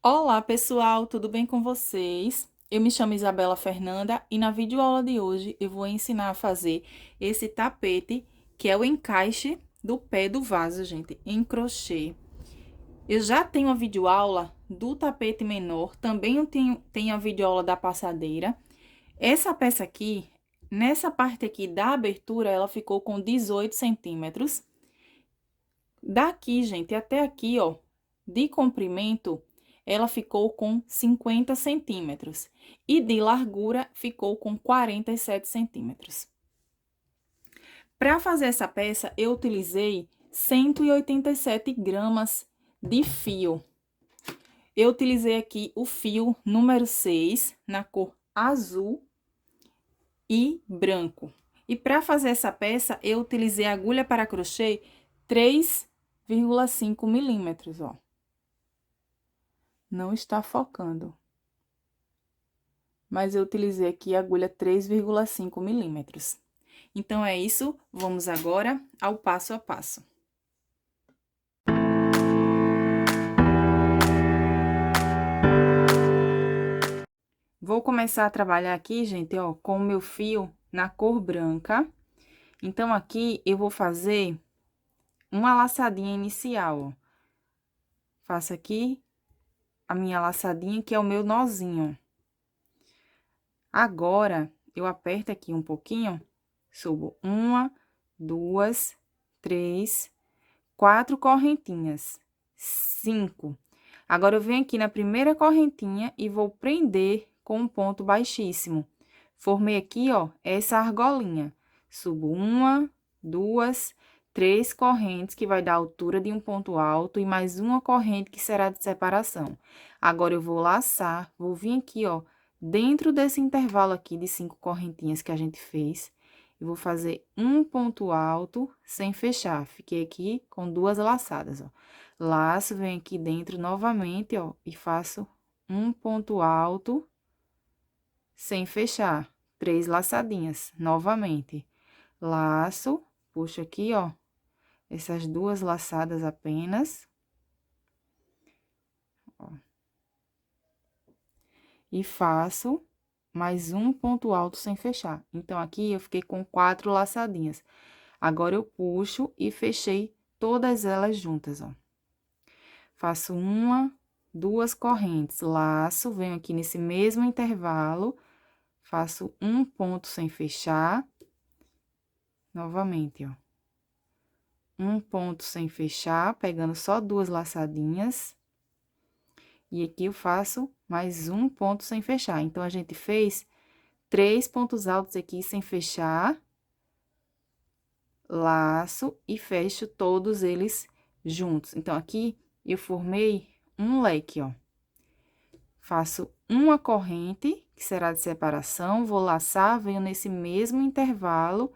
Olá, pessoal, tudo bem com vocês? Eu me chamo Isabela Fernanda e na videoaula de hoje eu vou ensinar a fazer esse tapete, que é o encaixe do pé do vaso, gente, em crochê. Eu já tenho a videoaula do tapete menor, também eu tenho a videoaula da passadeira. Essa peça aqui, nessa parte aqui da abertura, ela ficou com 18 centímetros. Daqui, gente, até aqui, ó, de comprimento, ela ficou com 50 centímetros. E de largura, ficou com 47 centímetros. Para fazer essa peça, eu utilizei 187 gramas de fio. Eu utilizei aqui o fio número 6, na cor azul e branco. E para fazer essa peça, eu utilizei agulha para crochê 3,5 milímetros, ó. Não está focando. Mas eu utilizei aqui a agulha 3,5 milímetros. Então, é isso. Vamos agora ao passo a passo. Vou começar a trabalhar aqui, gente, ó, com o meu fio na cor branca. Então, aqui eu vou fazer uma laçadinha inicial, ó. Faço aqui a minha laçadinha, que é o meu nozinho. Agora, eu aperto aqui um pouquinho, subo uma, duas, três, 4 correntinhas, 5. Agora, eu venho aqui na primeira correntinha e vou prender com um ponto baixíssimo. Formei aqui, ó, essa argolinha. Subo uma, duas, 3 correntes, que vai dar a altura de um ponto alto, e mais uma corrente que será de separação. Agora, eu vou laçar, vou vir aqui, ó, dentro desse intervalo aqui de 5 correntinhas que a gente fez, e vou fazer um ponto alto sem fechar. Fiquei aqui com 2 laçadas, ó. Laço, venho aqui dentro novamente, ó, e faço um ponto alto sem fechar. 3 laçadinhas, novamente. Laço, puxo aqui, ó, essas 2 laçadas apenas. Ó. E faço mais um ponto alto sem fechar. Então, aqui eu fiquei com 4 laçadinhas. Agora, eu puxo e fechei todas elas juntas, ó. Faço uma, 2 correntes, laço, venho aqui nesse mesmo intervalo, faço um ponto sem fechar, novamente, ó. Um ponto sem fechar, pegando só 2 laçadinhas. E aqui eu faço mais um ponto sem fechar. Então, a gente fez 3 pontos altos aqui sem fechar, laço e fecho todos eles juntos. Então, aqui eu formei um leque, ó. Faço uma corrente, que será de separação, vou laçar, venho nesse mesmo intervalo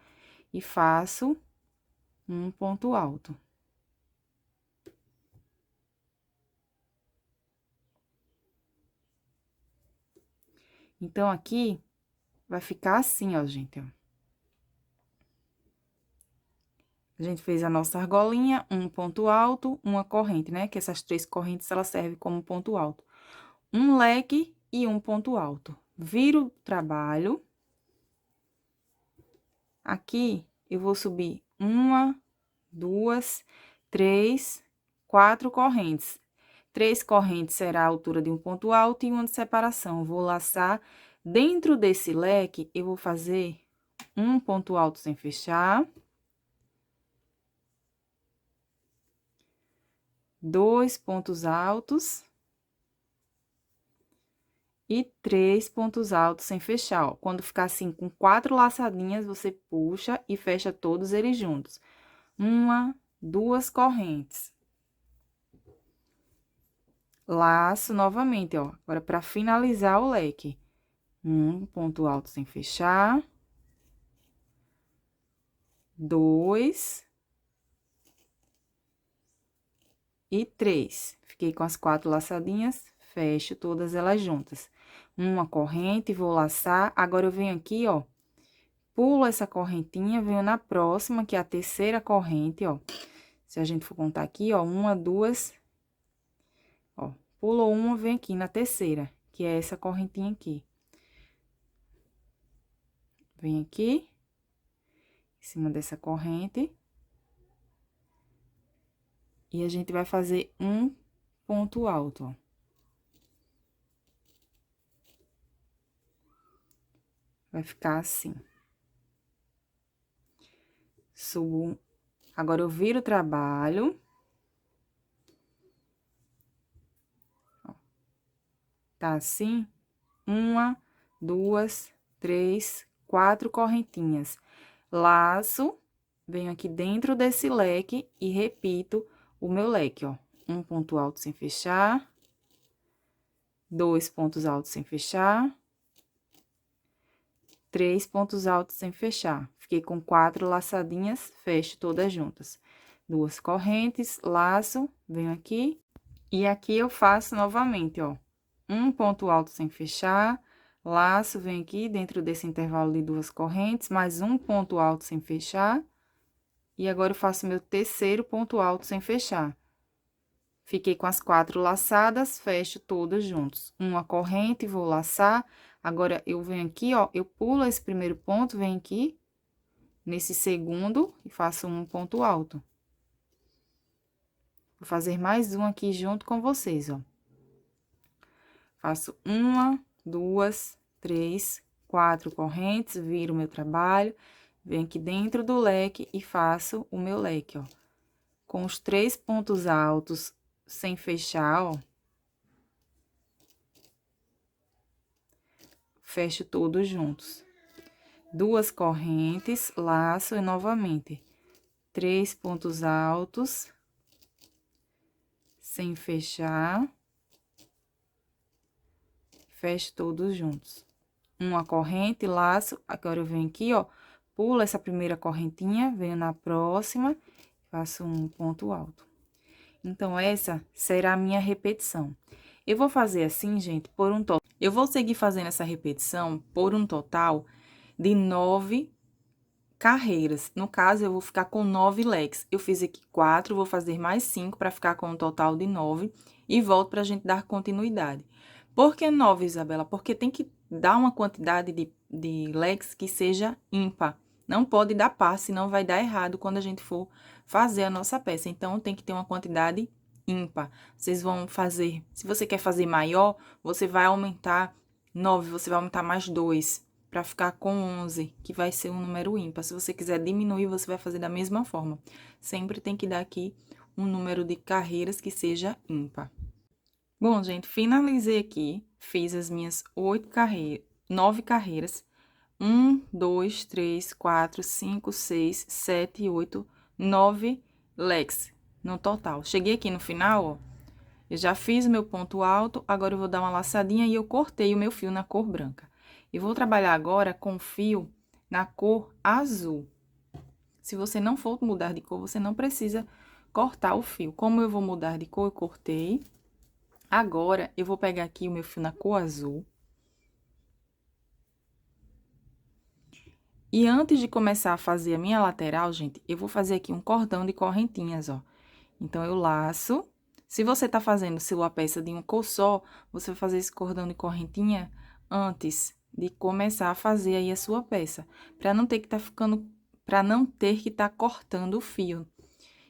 e faço um ponto alto. Então, aqui vai ficar assim, ó, gente, ó. A gente fez a nossa argolinha, um ponto alto, uma corrente, né? Que essas 3 correntes, elas servem como ponto alto. Um leque e um ponto alto. Viro o trabalho. Aqui, eu vou subir uma, duas, 3, 4 correntes. 3 correntes será a altura de um ponto alto e uma de separação. Vou laçar. Dentro desse leque, eu vou fazer um ponto alto sem fechar. 2 pontos altos. E 3 pontos altos sem fechar, ó. Quando ficar assim, com 4 laçadinhas, você puxa e fecha todos eles juntos. Uma, 2 correntes. Laço novamente, ó. Agora, para finalizar o leque. Um ponto alto sem fechar. 2. E 3. Fiquei com as 4 laçadinhas, fecho todas elas juntas. Uma corrente, vou laçar. Agora, eu venho aqui, ó. Pulo essa correntinha, venho na próxima, que é a terceira corrente, ó. Se a gente for contar aqui, ó, uma, duas, ó, Pulou uma, vem aqui na terceira, que é essa correntinha aqui. Vem aqui, em cima dessa corrente. E a gente vai fazer um ponto alto, ó. Vai ficar assim. Subo. Agora, eu viro o trabalho. Ó. Tá assim. Uma, duas, três, quatro correntinhas. Laço, venho aqui dentro desse leque e repito o meu leque, ó. Um ponto alto sem fechar. 2 pontos altos sem fechar. 3 pontos altos sem fechar. Fiquei com 4 laçadinhas, fecho todas juntas. 2 correntes, laço, venho aqui. E aqui eu faço novamente, ó. Um ponto alto sem fechar, laço, venho aqui dentro desse intervalo de 2 correntes, mais um ponto alto sem fechar. E agora, eu faço meu terceiro ponto alto sem fechar. Fiquei com as 4 laçadas, fecho todas juntos. Uma corrente, vou laçar. Agora, eu venho aqui, ó, eu pulo esse primeiro ponto, venho aqui, nesse segundo, e faço um ponto alto. Vou fazer mais um aqui junto com vocês, ó. Faço uma, duas, três, 4 correntes, viro o meu trabalho, venho aqui dentro do leque e faço o meu leque, ó. Com os 3 pontos altos sem fechar, ó. Fecho todos juntos. 2 correntes, laço e novamente 3 pontos altos sem fechar. Fecho todos juntos. Uma corrente, laço, agora eu venho aqui, ó, pulo essa primeira correntinha, venho na próxima, faço um ponto alto. Então, essa será a minha repetição. Eu vou fazer assim, gente, por um total. Eu vou seguir fazendo essa repetição por um total de 9 carreiras. No caso, eu vou ficar com 9 leques. Eu fiz aqui 4, vou fazer mais 5 para ficar com um total de 9 e volto para a gente dar continuidade. Por que 9, Isabela? Porque tem que dar uma quantidade de leques que seja ímpar. Não pode dar par, senão vai dar errado quando a gente for fazer a nossa peça. Então, tem que ter uma quantidade ímpar. Vocês vão fazer, se você quer fazer maior, você vai aumentar 9, você vai aumentar mais 2, para ficar com 11, que vai ser um número ímpar. Se você quiser diminuir, você vai fazer da mesma forma. Sempre tem que dar aqui um número de carreiras que seja ímpar. Bom, gente, finalizei aqui, fiz as minhas 9 carreiras. 1, 2, 3, 4, 5, 6, 7, 8, 9 leques no total. Cheguei aqui no final, ó, eu já fiz o meu ponto alto, agora eu vou dar uma laçadinha e eu cortei o meu fio na cor branca. E vou trabalhar agora com fio na cor azul. Se você não for mudar de cor, você não precisa cortar o fio. Como eu vou mudar de cor, eu cortei. Agora, eu vou pegar aqui o meu fio na cor azul. E antes de começar a fazer a minha lateral, gente, eu vou fazer aqui um cordão de correntinhas, ó. Então, eu laço. Se você tá fazendo sua peça de uma cor só, você vai fazer esse cordão de correntinha antes de começar a fazer aí a sua peça, para não ter que tá cortando o fio.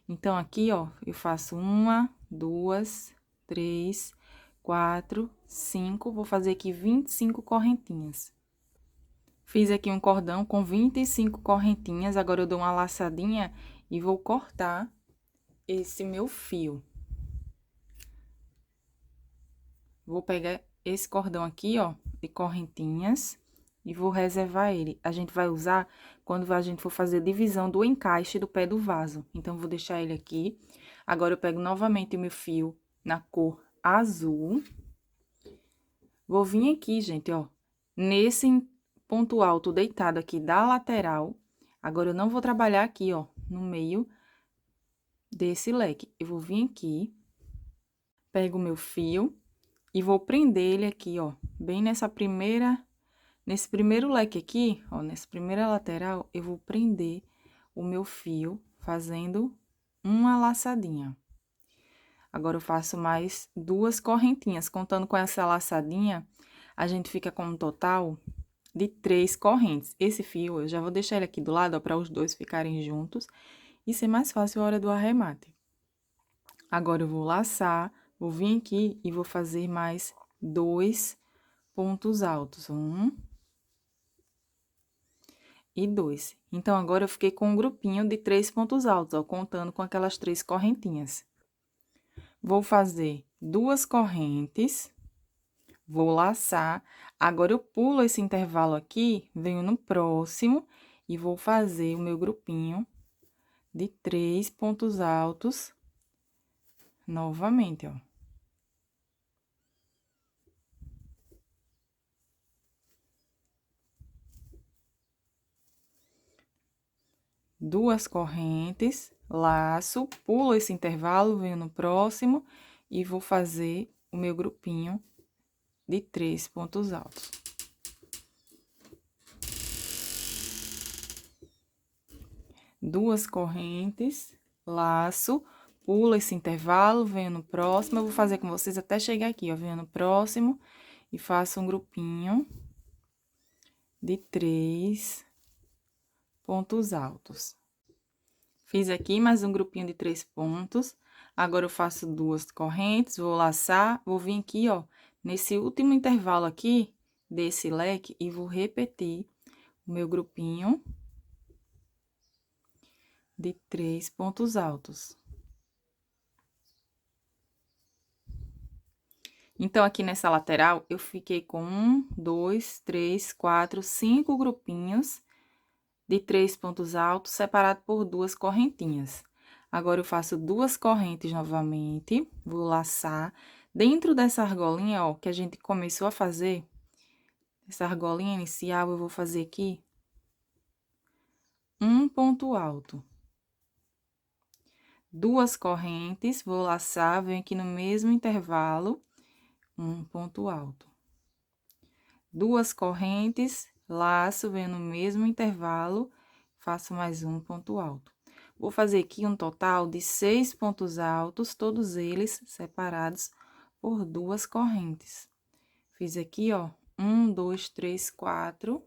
Então, aqui, ó, eu faço 1, 2, 3, 4, 5, vou fazer aqui 25 correntinhas. Fiz aqui um cordão com 25 correntinhas, agora eu dou uma laçadinha e vou cortar esse meu fio. Vou pegar esse cordão aqui, ó, de correntinhas e vou reservar ele. A gente vai usar quando a gente for fazer a divisão do encaixe do pé do vaso. Então, vou deixar ele aqui. Agora, eu pego novamente o meu fio na cor azul. Vou vir aqui, gente, ó, nesse ponto alto deitado aqui da lateral. Agora, eu não vou trabalhar aqui, ó, no meio desse leque. Eu vou vir aqui, pego o meu fio e vou prender ele aqui, ó, bem nesse primeiro leque aqui, ó, nessa primeira lateral, eu vou prender o meu fio fazendo uma laçadinha. Agora, eu faço mais 2 correntinhas. Contando com essa laçadinha, a gente fica com um total de 3 correntes. Esse fio, eu já vou deixar ele aqui do lado, ó, para os dois ficarem juntos e ser mais fácil a hora do arremate. Agora, eu vou laçar, vou vir aqui e vou fazer mais 2 pontos altos. 1 e 2. Então, agora, eu fiquei com um grupinho de 3 pontos altos, ó, contando com aquelas 3 correntinhas. Vou fazer 2 correntes, vou laçar. Agora, eu pulo esse intervalo aqui, venho no próximo e vou fazer o meu grupinho de 3 pontos altos novamente, ó. Duas correntes, laço, pulo esse intervalo, venho no próximo e vou fazer o meu grupinho de 3 pontos altos. Duas correntes, laço, pulo esse intervalo, venho no próximo, eu vou fazer com vocês até chegar aqui, ó, venho no próximo e faço um grupinho de 3 pontos altos. Fiz aqui mais um grupinho de 3 pontos. Agora, eu faço 2 correntes, vou laçar, vou vir aqui, ó, nesse último intervalo aqui desse leque e vou repetir o meu grupinho de 3 pontos altos. Então, aqui nessa lateral, eu fiquei com 1, 2, 3, 4, 5 grupinhos de 3 pontos altos, separado por 2 correntinhas. Agora, eu faço 2 correntes novamente, vou laçar. Dentro dessa argolinha, ó, que a gente começou a fazer, essa argolinha inicial, eu vou fazer aqui um ponto alto. 2 correntes, vou laçar, venho aqui no mesmo intervalo, um ponto alto. 2 correntes, laço, venho no mesmo intervalo, faço mais um ponto alto. Vou fazer aqui um total de 6 pontos altos, todos eles separados por 2 correntes. Fiz aqui, ó, 1, 2, 3, 4.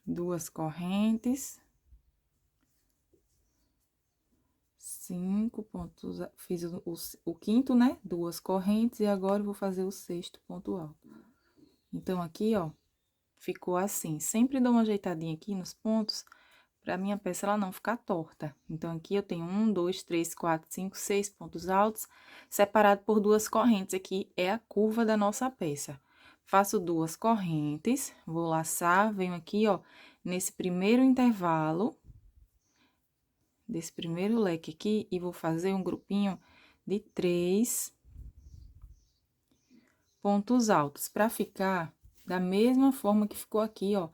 Duas correntes. 5 pontos, fiz o quinto, né? 2 correntes, e agora eu vou fazer o 6º ponto alto. Então, aqui, ó, ficou assim. Sempre dou uma ajeitadinha aqui nos pontos, pra minha peça ela não ficar torta. Então, aqui eu tenho 1, 2, 3, 4, 5, 6 pontos altos, separado por 2 correntes. Aqui é a curva da nossa peça. Faço 2 correntes, vou laçar, venho aqui, ó, nesse primeiro intervalo desse primeiro leque aqui e vou fazer um grupinho de 3 pontos altos, pra ficar da mesma forma que ficou aqui, ó.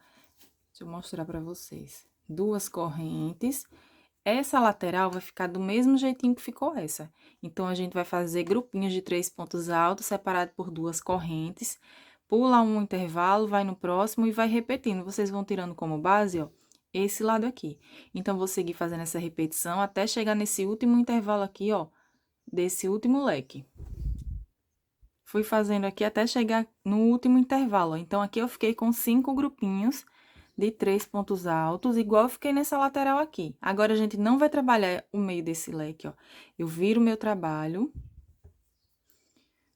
Deixa eu mostrar pra vocês. 2 correntes. Essa lateral vai ficar do mesmo jeitinho que ficou essa. Então, a gente vai fazer grupinhos de 3 pontos altos, separado por 2 correntes. Pula um intervalo, vai no próximo e vai repetindo. Vocês vão tirando como base, ó, esse lado aqui. Então, vou seguir fazendo essa repetição até chegar nesse último intervalo aqui, ó, desse último leque. Fui fazendo aqui até chegar no último intervalo, ó. Então, aqui eu fiquei com 5 grupinhos de 3 pontos altos, igual eu fiquei nessa lateral aqui. Agora, a gente não vai trabalhar o meio desse leque, ó. Eu viro o meu trabalho,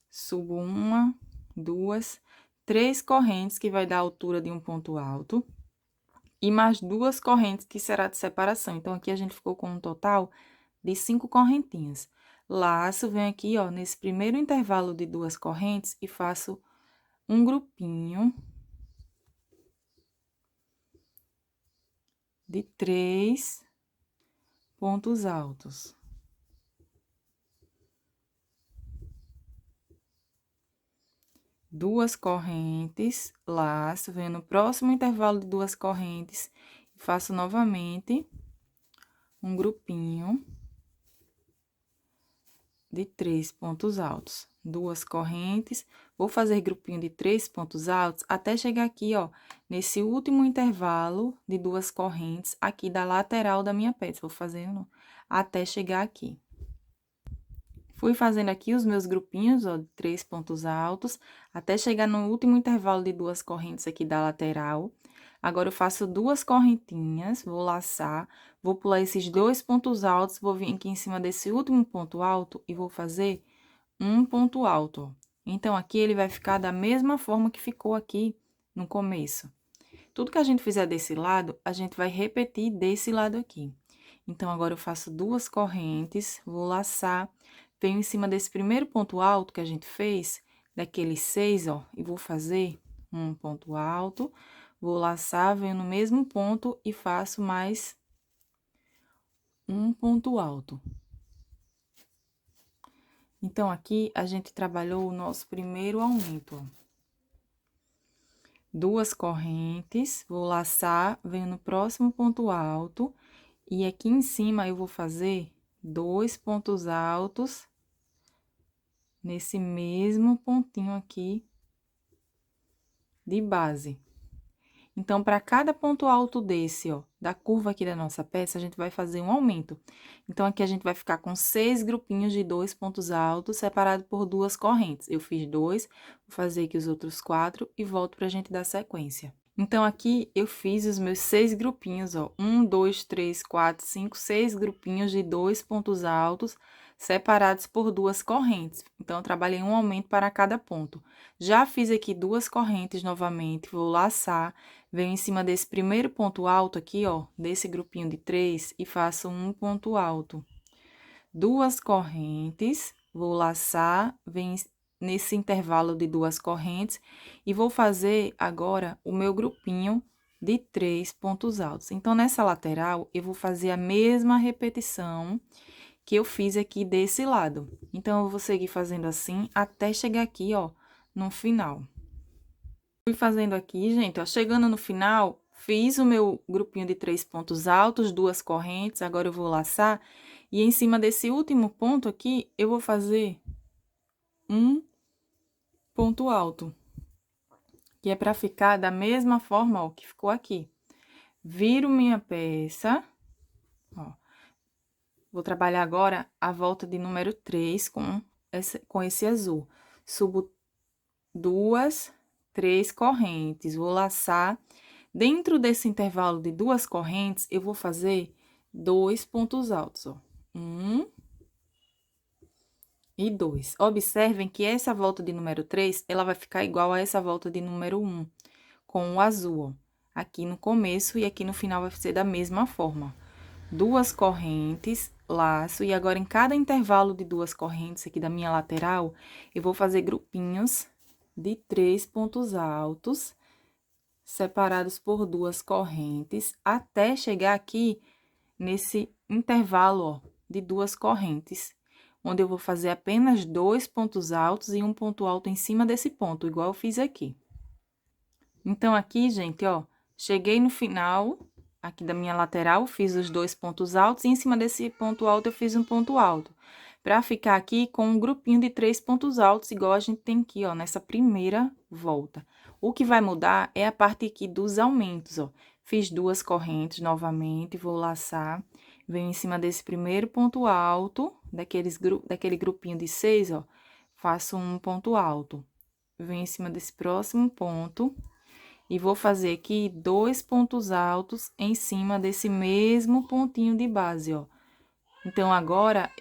subo 1, 2, 3 correntes, que vai dar a altura de um ponto alto. E mais 2 correntes, que será de separação. Então, aqui a gente ficou com um total de 5 correntinhas. Laço, venho aqui, ó, nesse primeiro intervalo de 2 correntes e faço um grupinho de 3 pontos altos. Duas correntes, laço, venho no próximo intervalo de 2 correntes e faço novamente um grupinho de 3 pontos altos. 2 correntes, vou fazer grupinho de 3 pontos altos até chegar aqui, ó, nesse último intervalo de 2 correntes aqui da lateral da minha peça. Vou fazendo até chegar aqui. Fui fazendo aqui os meus grupinhos, ó, de 3 pontos altos, até chegar no último intervalo de 2 correntes aqui da lateral. Agora, eu faço 2 correntinhas, vou laçar, vou pular esses 2 pontos altos, vou vir aqui em cima desse último ponto alto e vou fazer um ponto alto, ó. Então, aqui ele vai ficar da mesma forma que ficou aqui no começo. Tudo que a gente fizer desse lado, a gente vai repetir desse lado aqui. Então, agora eu faço 2 correntes, vou laçar, venho em cima desse primeiro ponto alto que a gente fez, daqueles 6, ó, e vou fazer um ponto alto, vou laçar, venho no mesmo ponto e faço mais um ponto alto. Então, aqui a gente trabalhou o nosso primeiro aumento, ó. 2 correntes, vou laçar, venho no próximo ponto alto, e aqui em cima eu vou fazer 2 pontos altos nesse mesmo pontinho aqui de base. Então, para cada ponto alto desse, ó, da curva aqui da nossa peça, a gente vai fazer um aumento. Então, aqui a gente vai ficar com 6 grupinhos de 2 pontos altos, separado por 2 correntes. Eu fiz 2, vou fazer aqui os outros 4 e volto pra gente dar sequência. Então, aqui eu fiz os meus 6 grupinhos, ó. 1, 2, 3, 4, 5, 6 grupinhos de 2 pontos altos, separados por 2 correntes. Então, eu trabalhei um aumento para cada ponto. Já fiz aqui 2 correntes novamente, vou laçar, venho em cima desse primeiro ponto alto aqui, ó, desse grupinho de 3, e faço um ponto alto. 2 correntes, vou laçar, venho nesse intervalo de 2 correntes, e vou fazer agora o meu grupinho de 3 pontos altos. Então, nessa lateral, eu vou fazer a mesma repetição que eu fiz aqui desse lado. Então, eu vou seguir fazendo assim até chegar aqui, ó, no final. Fui fazendo aqui, gente, ó, chegando no final, fiz o meu grupinho de 3 pontos altos, 2 correntes, agora eu vou laçar, e em cima desse último ponto aqui, eu vou fazer um ponto alto, que é pra ficar da mesma forma, ó, que ficou aqui. Viro minha peça, ó. Vou trabalhar agora a volta de número 3 com esse azul. Subo 2, 3 correntes, vou laçar. Dentro desse intervalo de 2 correntes, eu vou fazer 2 pontos altos, ó. 1 e 2. Observem que essa volta de número 3, ela vai ficar igual a essa volta de número 1, com o azul, ó. Aqui no começo e aqui no final vai ser da mesma forma. 2 correntes, laço, e agora em cada intervalo de 2 correntes aqui da minha lateral, eu vou fazer grupinhos de 3 pontos altos, separados por 2 correntes, até chegar aqui nesse intervalo, ó, de 2 correntes, onde eu vou fazer apenas 2 pontos altos e um ponto alto em cima desse ponto, igual eu fiz aqui. Então, aqui, gente, ó, cheguei no final aqui da minha lateral, fiz os 2 pontos altos, e em cima desse ponto alto eu fiz um ponto alto, pra ficar aqui com um grupinho de 3 pontos altos, igual a gente tem aqui, ó, nessa primeira volta. O que vai mudar é a parte aqui dos aumentos, ó. Fiz 2 correntes novamente, vou laçar, venho em cima desse primeiro ponto alto, daquele grupinho de 6, ó, faço um ponto alto. Venho em cima desse próximo ponto e vou fazer aqui 2 pontos altos em cima desse mesmo pontinho de base, ó. Então, agora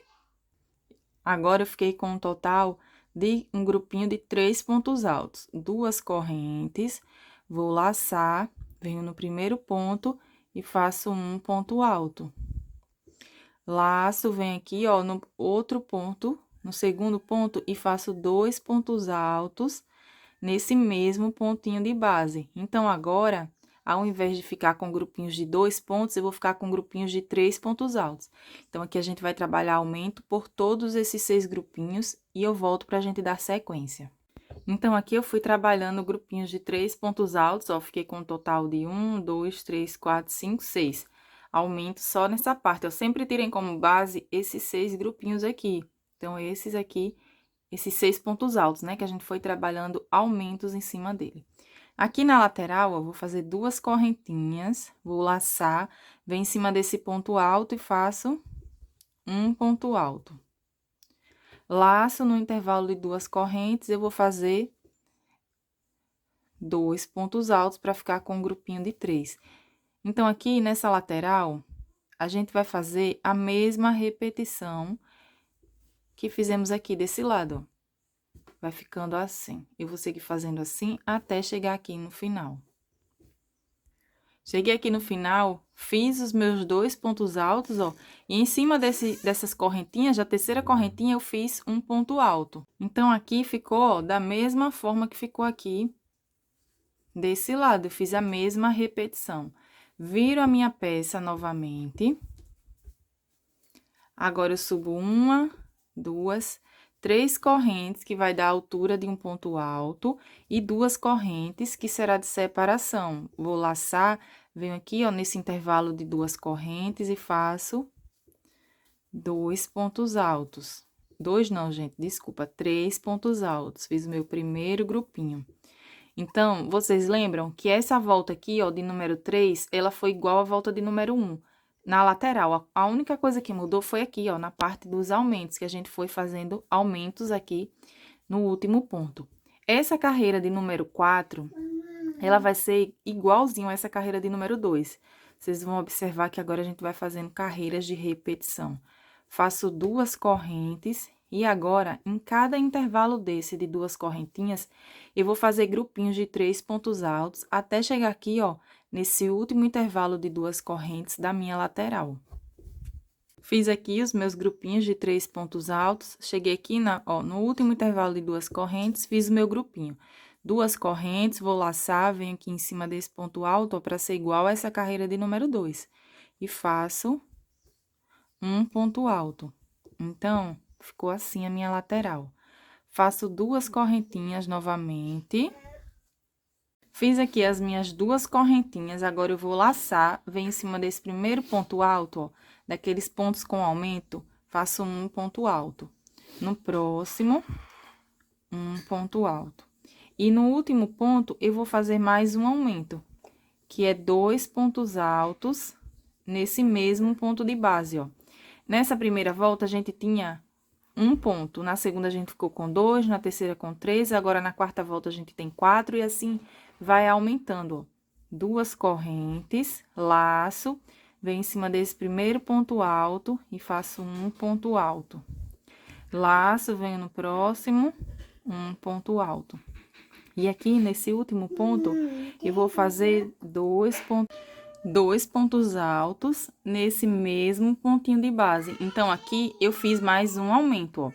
eu fiquei com um total de um grupinho de 3 pontos altos. 2 correntes, vou laçar, venho no primeiro ponto e faço um ponto alto. Laço, venho aqui, ó, no outro ponto, no segundo ponto, e faço 2 pontos altos nesse mesmo pontinho de base. Então, agora, ao invés de ficar com grupinhos de 2 pontos, eu vou ficar com grupinhos de 3 pontos altos. Então, aqui a gente vai trabalhar aumento por todos esses 6 grupinhos e eu volto pra gente dar sequência. Então, aqui eu fui trabalhando grupinhos de 3 pontos altos, ó, fiquei com um total de 1, 2, 3, 4, 5, 6. Aumento só nessa parte, eu sempre tirei como base esses 6 grupinhos aqui, Então, esses aqui, esses 6 pontos altos, né? Que a gente foi trabalhando aumentos em cima dele. Aqui na lateral, eu vou fazer 2 correntinhas, vou laçar, venho em cima desse ponto alto e faço um ponto alto. Laço no intervalo de 2 correntes, eu vou fazer 2 pontos altos para ficar com um grupinho de 3. Então, aqui nessa lateral, a gente vai fazer a mesma repetição que fizemos aqui desse lado, ó. Vai ficando assim. Eu vou seguir fazendo assim até chegar aqui no final. Cheguei aqui no final, fiz os meus 2 pontos altos, ó. E em cima dessas correntinhas, da terceira correntinha, eu fiz um ponto alto. Então, aqui ficou, ó, da mesma forma que ficou aqui desse lado. Eu fiz a mesma repetição. Viro a minha peça novamente. Agora, eu subo 1, 2, 3 correntes, que vai dar a altura de um ponto alto, e 2 correntes, que será de separação. Vou laçar, venho aqui, ó, nesse intervalo de 2 correntes e faço 2 pontos altos. 2 não, gente, desculpa, 3 pontos altos. Fiz o meu primeiro grupinho. Então, vocês lembram que essa volta aqui, ó, de número 3, ela foi igual à volta de número 1. Na lateral, a única coisa que mudou foi aqui, ó, na parte dos aumentos, que a gente foi fazendo aumentos aqui no último ponto. Essa carreira de número 4, ela vai ser igualzinho a essa carreira de número 2. Vocês vão observar que agora a gente vai fazendo carreiras de repetição. Faço 2 correntes e agora, em cada intervalo desse de 2 correntinhas, eu vou fazer grupinhos de 3 pontos altos até chegar aqui, ó, nesse último intervalo de 2 correntes da minha lateral. Fiz aqui os meus grupinhos de 3 pontos altos, cheguei aqui no último intervalo de 2 correntes, fiz o meu grupinho. 2 correntes, vou laçar, venho aqui em cima desse ponto alto, para ser igual a essa carreira de número 2. E faço um ponto alto. Então, ficou assim a minha lateral. Faço 2 correntinhas novamente. Fiz aqui as minhas 2 correntinhas, agora eu vou laçar, venho em cima desse primeiro ponto alto, ó, daqueles pontos com aumento, faço um ponto alto. No próximo, um ponto alto. E no último ponto, eu vou fazer mais um aumento, que é 2 pontos altos nesse mesmo ponto de base, ó. Nessa primeira volta, a gente tinha um ponto, na segunda a gente ficou com 2, na terceira com 3, agora na quarta volta a gente tem 4 e assim vai aumentando, ó. 2 correntes, laço, venho em cima desse primeiro ponto alto e faço um ponto alto. Laço, venho no próximo, um ponto alto. E aqui, nesse último ponto, eu vou fazer 2 pontos altos nesse mesmo pontinho de base. Então, aqui, eu fiz mais um aumento, ó.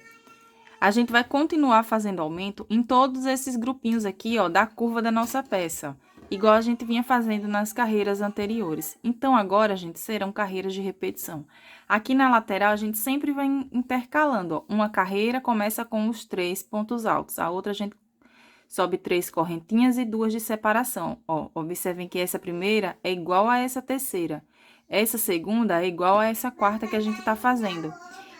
A gente vai continuar fazendo aumento em todos esses grupinhos aqui, ó, da curva da nossa peça, igual a gente vinha fazendo nas carreiras anteriores. Então, agora, gente, serão carreiras de repetição. Aqui na lateral, a gente sempre vai intercalando, ó. Uma carreira começa com os 3 pontos altos, a outra a gente sobe 3 correntinhas e 2 de separação. Ó, observem que essa primeira é igual a essa terceira. Essa segunda é igual a essa quarta que a gente tá fazendo.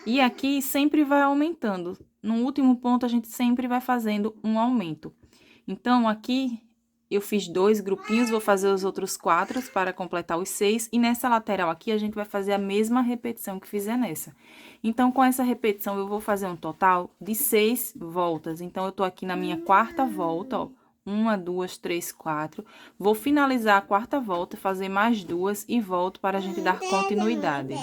E aqui sempre vai aumentando. No último ponto, a gente sempre vai fazendo um aumento. Então, aqui eu fiz 2 grupinhos, vou fazer os outros 4 para completar os 6. E nessa lateral aqui, a gente vai fazer a mesma repetição que fizer nessa. Então, com essa repetição, eu vou fazer um total de 6 voltas. Então, eu tô aqui na minha quarta volta, ó. 1, 2, 3, 4. Vou finalizar a quarta volta, fazer mais 2 e volto para a gente dar continuidade.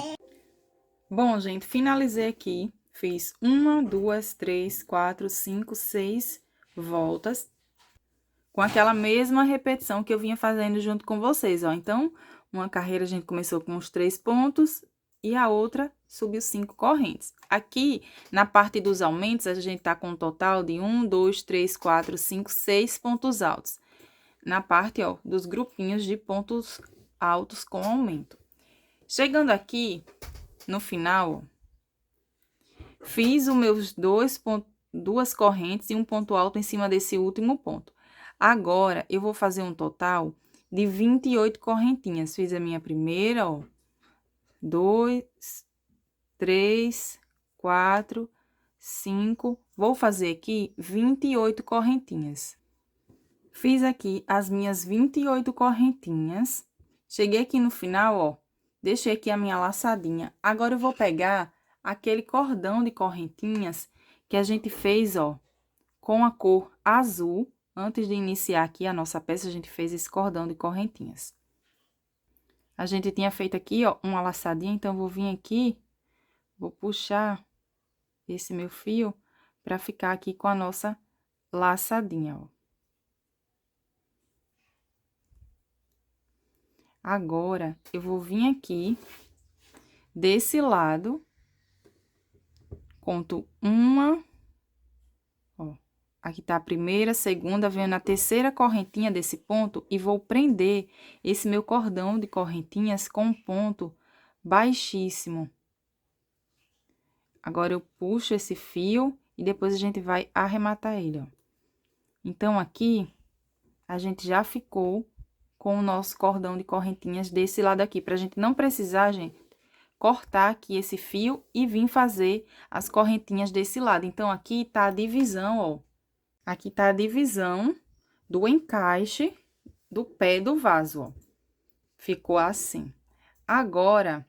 Bom, gente, finalizei aqui. Fiz 1, 2, 3, 4, 5, 6 voltas. Com aquela mesma repetição que eu vinha fazendo junto com vocês, ó. Então, uma carreira a gente começou com os 3 pontos e a outra subiu 5 correntes. Aqui, na parte dos aumentos, a gente tá com um total de 1, 2, 3, 4, 5, 6 pontos altos. Na parte, ó, dos grupinhos de pontos altos com aumento. Chegando aqui, no final, ó, fiz os meus 2 correntes e um ponto alto em cima desse último ponto. Agora, eu vou fazer um total de 28 correntinhas. Fiz a minha primeira, ó. 2, 3, 4, 5, vou fazer aqui 28 correntinhas. Fiz aqui as minhas 28 correntinhas. Cheguei aqui no final, ó, deixei aqui a minha laçadinha. Agora, eu vou pegar aquele cordão de correntinhas que a gente fez, ó, com a cor azul. Antes de iniciar aqui a nossa peça, a gente fez esse cordão de correntinhas. A gente tinha feito aqui, ó, uma laçadinha, então, eu vou vir aqui, vou puxar esse meu fio pra ficar aqui com a nossa laçadinha, ó. Agora, eu vou vir aqui, desse lado, conto uma, ó, aqui tá a primeira, segunda, venho na terceira correntinha desse ponto e vou prender esse meu cordão de correntinhas com um ponto baixíssimo. Agora, eu puxo esse fio e depois a gente vai arrematar ele, ó. Então, aqui, a gente já ficou com o nosso cordão de correntinhas desse lado aqui, pra gente não precisar, gente, cortar aqui esse fio e vir fazer as correntinhas desse lado. Então, aqui tá a divisão, ó. Aqui tá a divisão do encaixe do pé do vaso, ó. Ficou assim. Agora,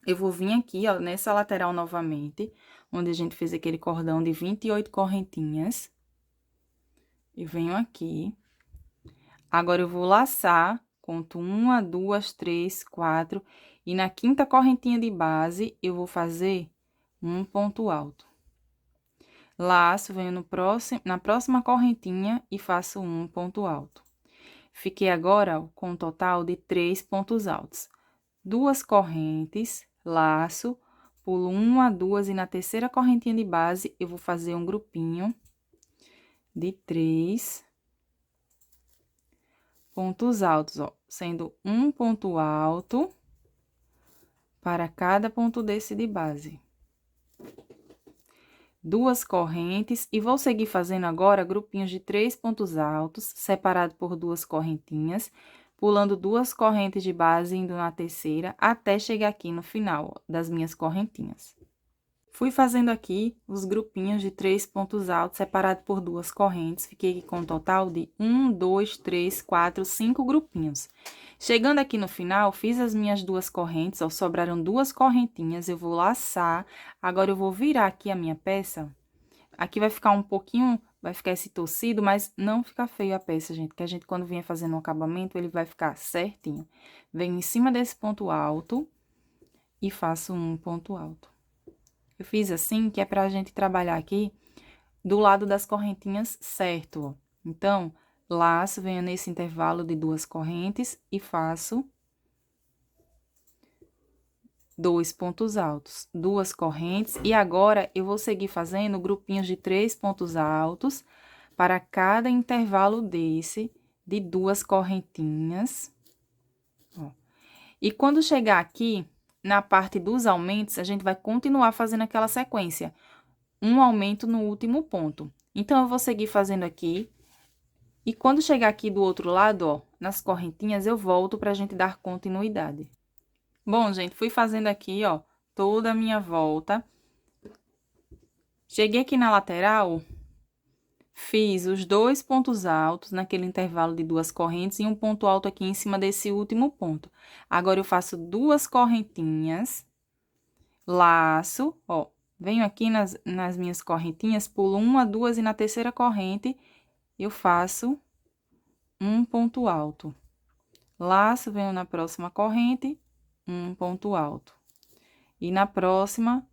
eu vou vir aqui, ó, nessa lateral novamente, onde a gente fez aquele cordão de 28 correntinhas. E venho aqui. Agora, eu vou laçar, conto 1, 2, 3, 4, e na quinta correntinha de base, eu vou fazer um ponto alto. Laço, venho na próxima correntinha e faço um ponto alto. Fiquei agora, ó, com um total de 3 pontos altos. 2 correntes, laço, pulo 1, 2 e na terceira correntinha de base, eu vou fazer um grupinho de 3 pontos altos, ó, sendo um ponto alto para cada ponto desse de base. 2 correntes e vou seguir fazendo agora grupinhos de 3 pontos altos, separado por 2 correntinhas, pulando 2 correntes de base, indo na terceira, até chegar aqui no final, ó, das minhas correntinhas. Fui fazendo aqui os grupinhos de 3 pontos altos, separado por 2 correntes. Fiquei aqui com um total de 1, 2, 3, 4, 5 grupinhos. Chegando aqui no final, fiz as minhas 2 correntes, ó, sobraram 2 correntinhas, eu vou laçar. Agora, eu vou virar aqui a minha peça. Aqui vai ficar um pouquinho, vai ficar esse torcido, mas não fica feio a peça, gente, que a gente, quando vier fazendo um acabamento, ele vai ficar certinho. Venho em cima desse ponto alto e faço um ponto alto. Eu fiz assim, que é pra gente trabalhar aqui do lado das correntinhas certo, ó. Então, laço, venho nesse intervalo de 2 correntes e faço 2 pontos altos, 2 correntes. E agora, eu vou seguir fazendo grupinhos de 3 pontos altos para cada intervalo desse de 2 correntinhas, ó. E quando chegar aqui, na parte dos aumentos, a gente vai continuar fazendo aquela sequência. Um aumento no último ponto. Então, eu vou seguir fazendo aqui. E quando chegar aqui do outro lado, ó, nas correntinhas, eu volto pra gente dar continuidade. Bom, gente, fui fazendo aqui, ó, toda a minha volta. Cheguei aqui na lateral, fiz os 2 pontos altos naquele intervalo de 2 correntes e um ponto alto aqui em cima desse último ponto. Agora, eu faço 2 correntinhas, laço, ó, venho aqui nas minhas correntinhas, pulo 1, 2 e na terceira corrente, eu faço um ponto alto. Laço, venho na próxima corrente, um ponto alto. E na próxima,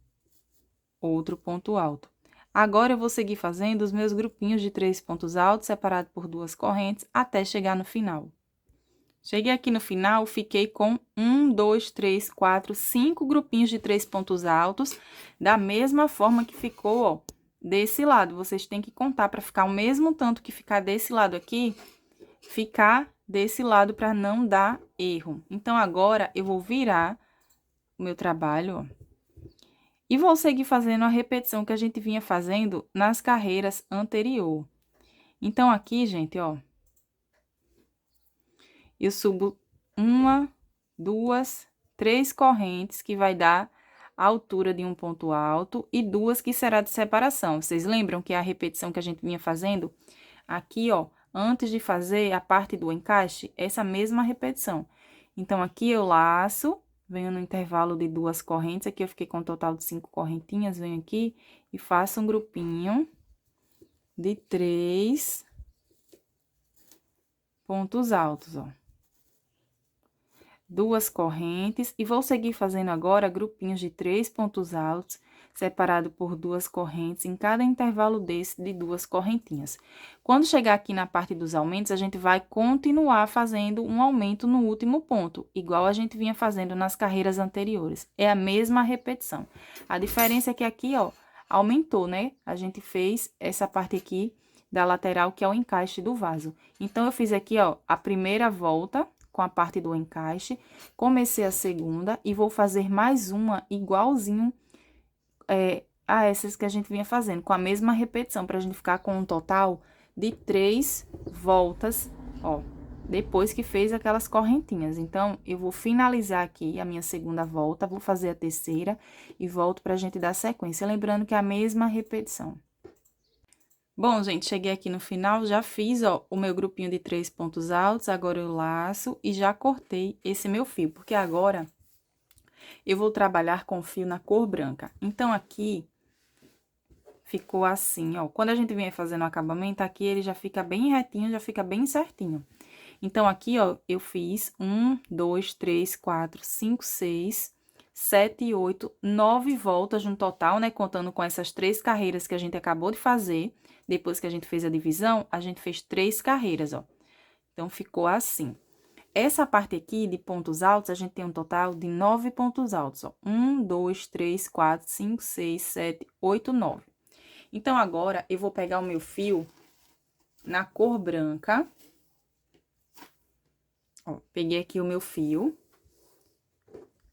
outro ponto alto. Agora, eu vou seguir fazendo os meus grupinhos de 3 pontos altos, separado por 2 correntes, até chegar no final. Cheguei aqui no final, fiquei com 1, 2, 3, 4, 5 grupinhos de 3 pontos altos, da mesma forma que ficou, ó, desse lado. Vocês têm que contar para ficar o mesmo tanto que ficar desse lado aqui, ficar desse lado para não dar erro. Então, agora, eu vou virar o meu trabalho, ó. E vou seguir fazendo a repetição que a gente vinha fazendo nas carreiras anterior. Então, aqui, gente, ó, eu subo 1, 2, 3 correntes, que vai dar a altura de um ponto alto e 2 que será de separação. Vocês lembram que é a repetição que a gente vinha fazendo? Aqui, ó, antes de fazer a parte do encaixe, essa mesma repetição. Então, aqui eu laço, venho no intervalo de 2 correntes, aqui eu fiquei com um total de 5 correntinhas, venho aqui e faço um grupinho de 3 pontos altos, ó. 2 correntes, e vou seguir fazendo agora grupinhos de 3 pontos altos, separado por 2 correntes, em cada intervalo desse de 2 correntinhas. Quando chegar aqui na parte dos aumentos, a gente vai continuar fazendo um aumento no último ponto, igual a gente vinha fazendo nas carreiras anteriores. É a mesma repetição. A diferença é que aqui, ó, aumentou, né? A gente fez essa parte aqui da lateral, que é o encaixe do vaso. Então, eu fiz aqui, ó, a primeira volta com a parte do encaixe, comecei a segunda e vou fazer mais uma igualzinho a essas que a gente vinha fazendo, com a mesma repetição, pra gente ficar com um total de 3 voltas, ó, depois que fez aquelas correntinhas. Então, eu vou finalizar aqui a minha segunda volta, vou fazer a terceira e volto pra gente dar sequência, lembrando que é a mesma repetição. Bom, gente, cheguei aqui no final, já fiz, ó, o meu grupinho de 3 pontos altos, agora eu laço e já cortei esse meu fio, porque agora eu vou trabalhar com fio na cor branca. Então, aqui ficou assim, ó, quando a gente vem fazendo o acabamento, aqui ele já fica bem retinho, já fica bem certinho. Então, aqui, ó, eu fiz 1, 2, 3, 4, 5, 6, 7, 8, 9 voltas no total, né? Contando com essas 3 carreiras que a gente acabou de fazer. Depois que a gente fez a divisão, a gente fez 3 carreiras, ó. Então, ficou assim. Essa parte aqui de pontos altos, a gente tem um total de 9 pontos altos, ó. 1, 2, 3, 4, 5, 6, 7, 8, 9. Então, agora, eu vou pegar o meu fio na cor branca. Ó, peguei aqui o meu fio.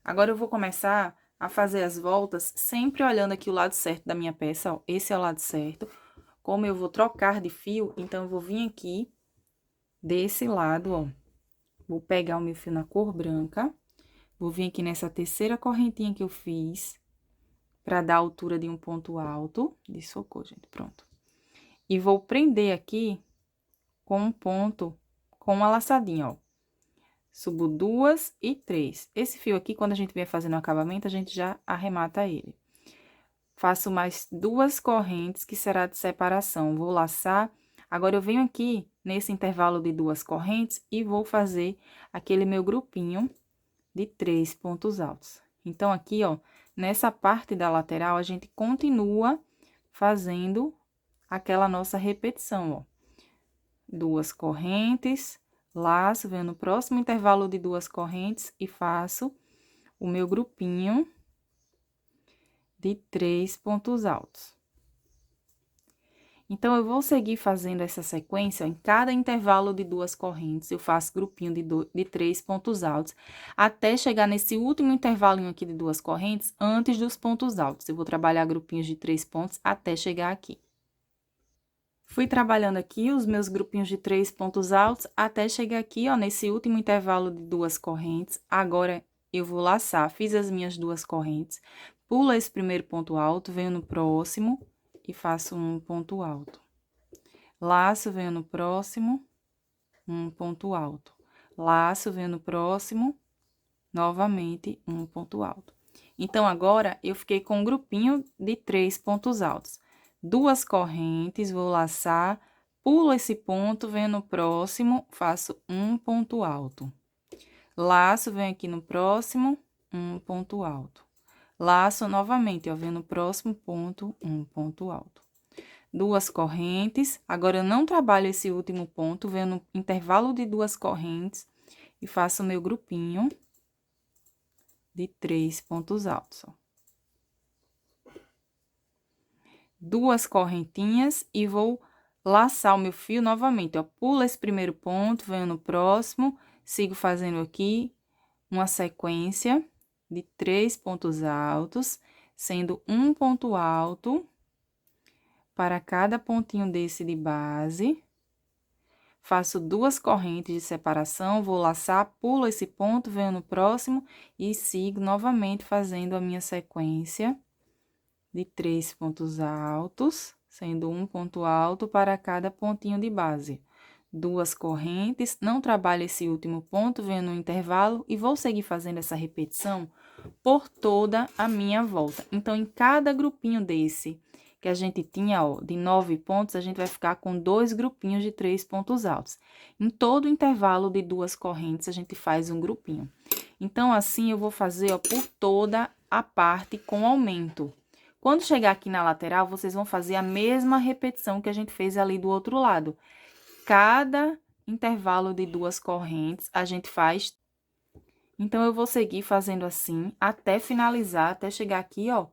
Agora, eu vou começar a fazer as voltas, sempre olhando aqui o lado certo da minha peça, ó. Esse é o lado certo. Como eu vou trocar de fio, então, eu vou vir aqui desse lado, ó. Vou pegar o meu fio na cor branca. Vou vir aqui nessa terceira correntinha que eu fiz, pra dar a altura de um ponto alto. De socorro, gente, pronto. E vou prender aqui com um ponto, com uma laçadinha, ó. Subo 2 e 3. Esse fio aqui, quando a gente vier fazendo o acabamento, a gente já arremata ele. Faço mais 2 correntes, que será de separação. Vou laçar. Agora, eu venho aqui, nesse intervalo de 2 correntes, e vou fazer aquele meu grupinho de 3 pontos altos. Então, aqui, ó, nessa parte da lateral, a gente continua fazendo aquela nossa repetição, ó. 2 correntes, laço, venho no próximo intervalo de 2 correntes e faço o meu grupinho de 3 pontos altos. Então, eu vou seguir fazendo essa sequência, ó, em cada intervalo de 2 correntes, eu faço grupinho de 3 pontos altos, até chegar nesse último intervalinho aqui de 2 correntes, antes dos pontos altos. Eu vou trabalhar grupinhos de 3 pontos até chegar aqui. Fui trabalhando aqui os meus grupinhos de 3 pontos altos, até chegar aqui, ó, nesse último intervalo de 2 correntes. Agora, eu vou laçar, fiz as minhas 2 correntes, pulo esse primeiro ponto alto, venho no próximo e faço um ponto alto. Laço, venho no próximo, um ponto alto. Laço, venho no próximo, novamente, um ponto alto. Então, agora, eu fiquei com um grupinho de 3 pontos altos. 2 correntes, vou laçar, pulo esse ponto, venho no próximo, faço um ponto alto. Laço, venho aqui no próximo, um ponto alto. Laço novamente, ó, venho no próximo ponto, um ponto alto. 2 correntes, agora eu não trabalho esse último ponto, venho no intervalo de 2 correntes e faço o meu grupinho de 3 pontos altos, ó. 2 correntinhas e vou laçar o meu fio novamente, ó. Pulo esse primeiro ponto, venho no próximo, sigo fazendo aqui uma sequência de 3 pontos altos, sendo um ponto alto para cada pontinho desse de base, faço 2 correntes de separação, vou laçar, pulo esse ponto, venho no próximo e sigo novamente fazendo a minha sequência de 3 pontos altos, sendo um ponto alto para cada pontinho de base. 2 correntes, não trabalho esse último ponto, venho no intervalo e vou seguir fazendo essa repetição por toda a minha volta. Então, em cada grupinho desse que a gente tinha, ó, de 9 pontos, a gente vai ficar com 2 grupinhos de 3 pontos altos. Em todo intervalo de 2 correntes, a gente faz um grupinho. Então, assim, eu vou fazer, ó, por toda a parte com aumento. Quando chegar aqui na lateral, vocês vão fazer a mesma repetição que a gente fez ali do outro lado. Cada intervalo de 2 correntes, a gente faz. Então, eu vou seguir fazendo assim até finalizar, até chegar aqui, ó,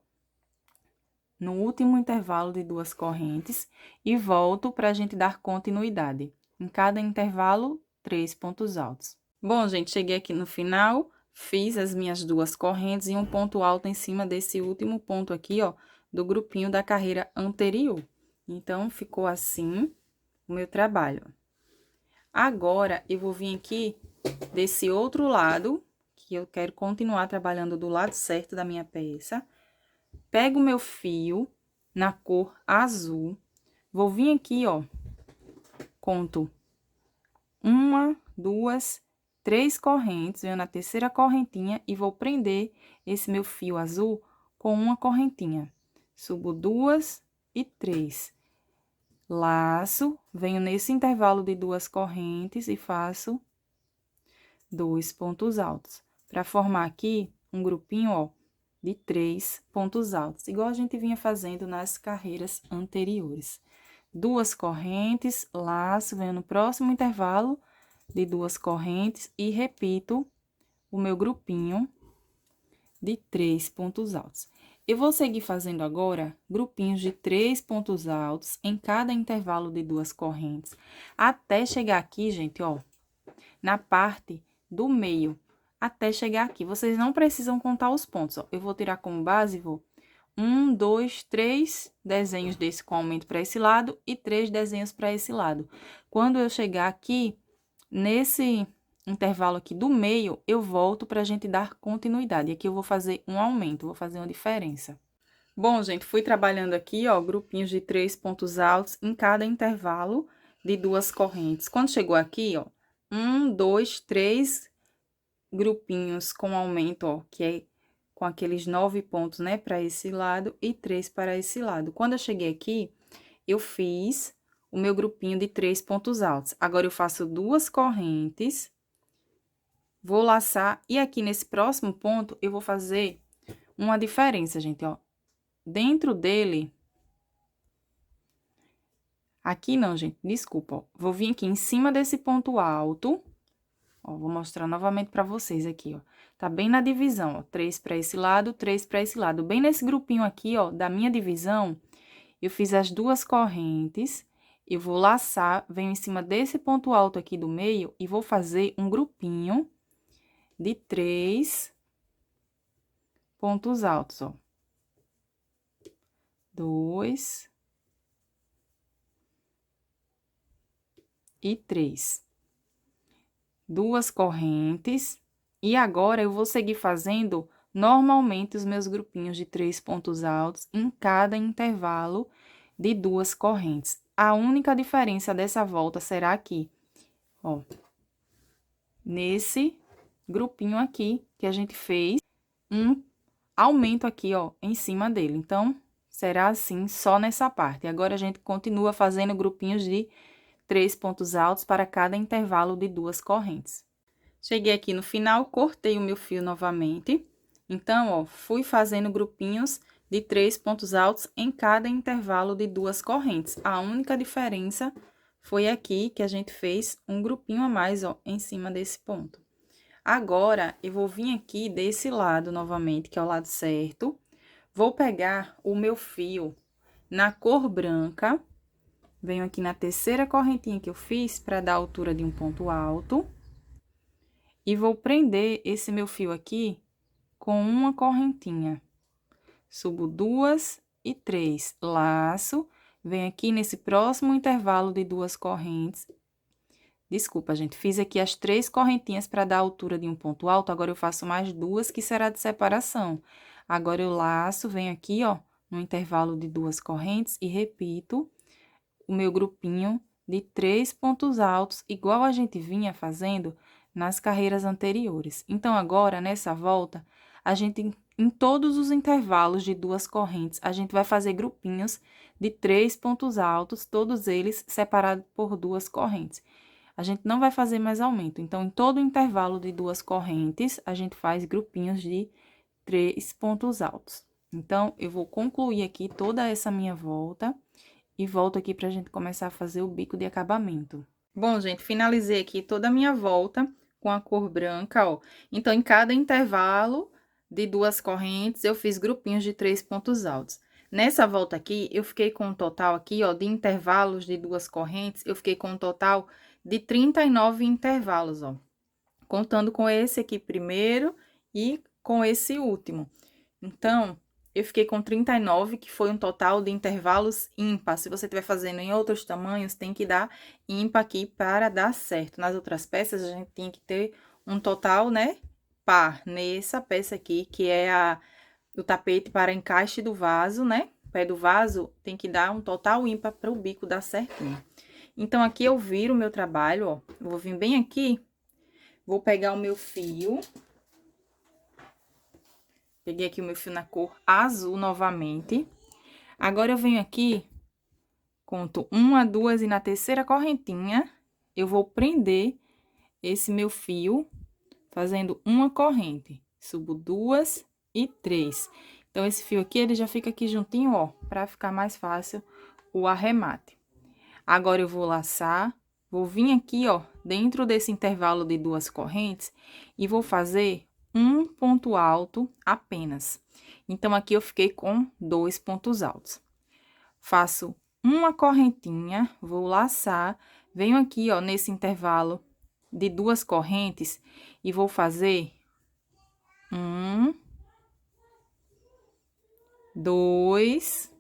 no último intervalo de 2 correntes e volto para a gente dar continuidade. Em cada intervalo, 3 pontos altos. Bom, gente, cheguei aqui no final, fiz as minhas 2 correntes e um ponto alto em cima desse último ponto aqui, ó, do grupinho da carreira anterior. Então, ficou assim o meu trabalho. Agora, eu vou vir aqui desse outro lado, que eu quero continuar trabalhando do lado certo da minha peça. Pego o meu fio na cor azul, vou vir aqui, ó, conto 1, 2, 3 correntes, venho na terceira correntinha e vou prender esse meu fio azul com uma correntinha. Subo 2 e 3. Laço, venho nesse intervalo de 2 correntes e faço 2 pontos altos. Para formar aqui um grupinho, ó, de 3 pontos altos, igual a gente vinha fazendo nas carreiras anteriores. 2 correntes, laço, venho no próximo intervalo de 2 correntes e repito o meu grupinho de 3 pontos altos. Eu vou seguir fazendo agora grupinhos de 3 pontos altos em cada intervalo de 2 correntes, até chegar aqui, gente, ó, na parte do meio, até chegar aqui. Vocês não precisam contar os pontos, ó. Eu vou tirar como base, vou 1, 2, 3 desenhos desse com aumento para esse lado e 3 desenhos para esse lado. Quando eu chegar aqui, nesse intervalo aqui do meio, eu volto para a gente dar continuidade. Aqui eu vou fazer um aumento, vou fazer uma diferença. Bom, gente, fui trabalhando aqui, ó, grupinhos de 3 pontos altos em cada intervalo de 2 correntes. Quando chegou aqui, ó, 1, 2, 3 grupinhos com aumento, ó, que é com aqueles 9 pontos, né, para esse lado e 3 para esse lado. Quando eu cheguei aqui, eu fiz o meu grupinho de 3 pontos altos. Agora, eu faço 2 correntes, vou laçar, e aqui nesse próximo ponto, eu vou fazer uma diferença, gente, ó. Dentro dele... Aqui não, gente, desculpa, ó. Vou vir aqui em cima desse ponto alto, ó, vou mostrar novamente pra vocês aqui, ó. Tá bem na divisão, ó, 3 pra esse lado, 3 pra esse lado. Bem nesse grupinho aqui, ó, da minha divisão, eu fiz as 2 correntes, eu vou laçar, venho em cima desse ponto alto aqui do meio e vou fazer um grupinho de 3 pontos altos, ó. 2 e 3. 2 correntes. E agora, eu vou seguir fazendo normalmente os meus grupinhos de 3 pontos altos em cada intervalo de 2 correntes. A única diferença dessa volta será aqui, ó, nesse grupinho aqui que a gente fez um aumento aqui, ó, em cima dele. Então, será assim só nessa parte. Agora, a gente continua fazendo grupinhos de 3 pontos altos para cada intervalo de 2 correntes. Cheguei aqui no final, cortei o meu fio novamente. Então, ó, fui fazendo grupinhos de 3 pontos altos em cada intervalo de 2 correntes. A única diferença foi aqui que a gente fez um grupinho a mais, ó, em cima desse ponto. Agora, eu vou vir aqui desse lado novamente, que é o lado certo. Vou pegar o meu fio na cor branca. Venho aqui na terceira correntinha que eu fiz para dar a altura de um ponto alto. E vou prender esse meu fio aqui com uma correntinha. Subo 2 e 3, laço, venho aqui nesse próximo intervalo de 2 correntes Desculpa, gente, fiz aqui as 3 correntinhas para dar a altura de um ponto alto, agora eu faço mais 2, que será de separação. Agora, eu laço, venho aqui, ó, no intervalo de 2 correntes e repito o meu grupinho de 3 pontos altos, igual a gente vinha fazendo nas carreiras anteriores. Então, agora, nessa volta, a gente, em todos os intervalos de 2 correntes, a gente vai fazer grupinhos de 3 pontos altos, todos eles separados por 2 correntes. A gente não vai fazer mais aumento. Então, em todo o intervalo de 2 correntes, a gente faz grupinhos de 3 pontos altos. Então, eu vou concluir aqui toda essa minha volta e volto aqui pra gente começar a fazer o bico de acabamento. Bom, gente, finalizei aqui toda a minha volta com a cor branca, ó. Então, em cada intervalo de 2 correntes, eu fiz grupinhos de 3 pontos altos. Nessa volta aqui, eu fiquei com um total aqui, ó, de intervalos de 2 correntes, eu fiquei com um total de 39 intervalos, ó. Contando com esse aqui primeiro e com esse último. Então, eu fiquei com 39, que foi um total de intervalos ímpar. Se você estiver fazendo em outros tamanhos, tem que dar ímpar aqui para dar certo. Nas outras peças, a gente tem que ter um total, né, par. Nessa peça aqui, que é o tapete para encaixe do vaso, né? O pé do vaso tem que dar um total ímpar para o bico dar certinho. Então, aqui eu viro o meu trabalho, ó. Eu vou vir bem aqui, vou pegar o meu fio. Peguei aqui o meu fio na cor azul novamente. Agora, eu venho aqui, conto 1, 2 e na terceira correntinha, eu vou prender esse meu fio, fazendo uma corrente. Subo 2 e 3. Então, esse fio aqui, ele já fica aqui juntinho, ó, pra ficar mais fácil o arremate. Agora, eu vou laçar, vou vir aqui, ó, dentro desse intervalo de 2 correntes e vou fazer um ponto alto apenas. Então, aqui eu fiquei com 2 pontos altos. Faço uma correntinha, vou laçar, venho aqui, ó, nesse intervalo de 2 correntes e vou fazer 1, 2,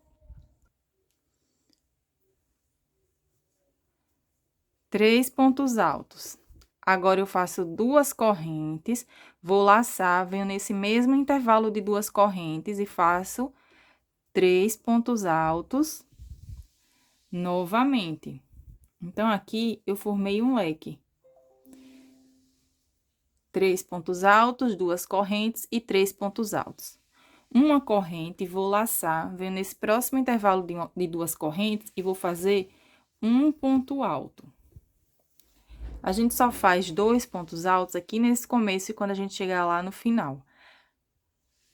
3 pontos altos. Agora, eu faço 2 correntes, vou laçar, venho nesse mesmo intervalo de 2 correntes e faço 3 pontos altos novamente. Então, aqui, eu formei um leque. 3 pontos altos, 2 correntes e 3 pontos altos. Uma corrente, vou laçar, venho nesse próximo intervalo de 2 correntes e vou fazer um ponto alto. A gente só faz 2 pontos altos aqui nesse começo e quando a gente chegar lá no final.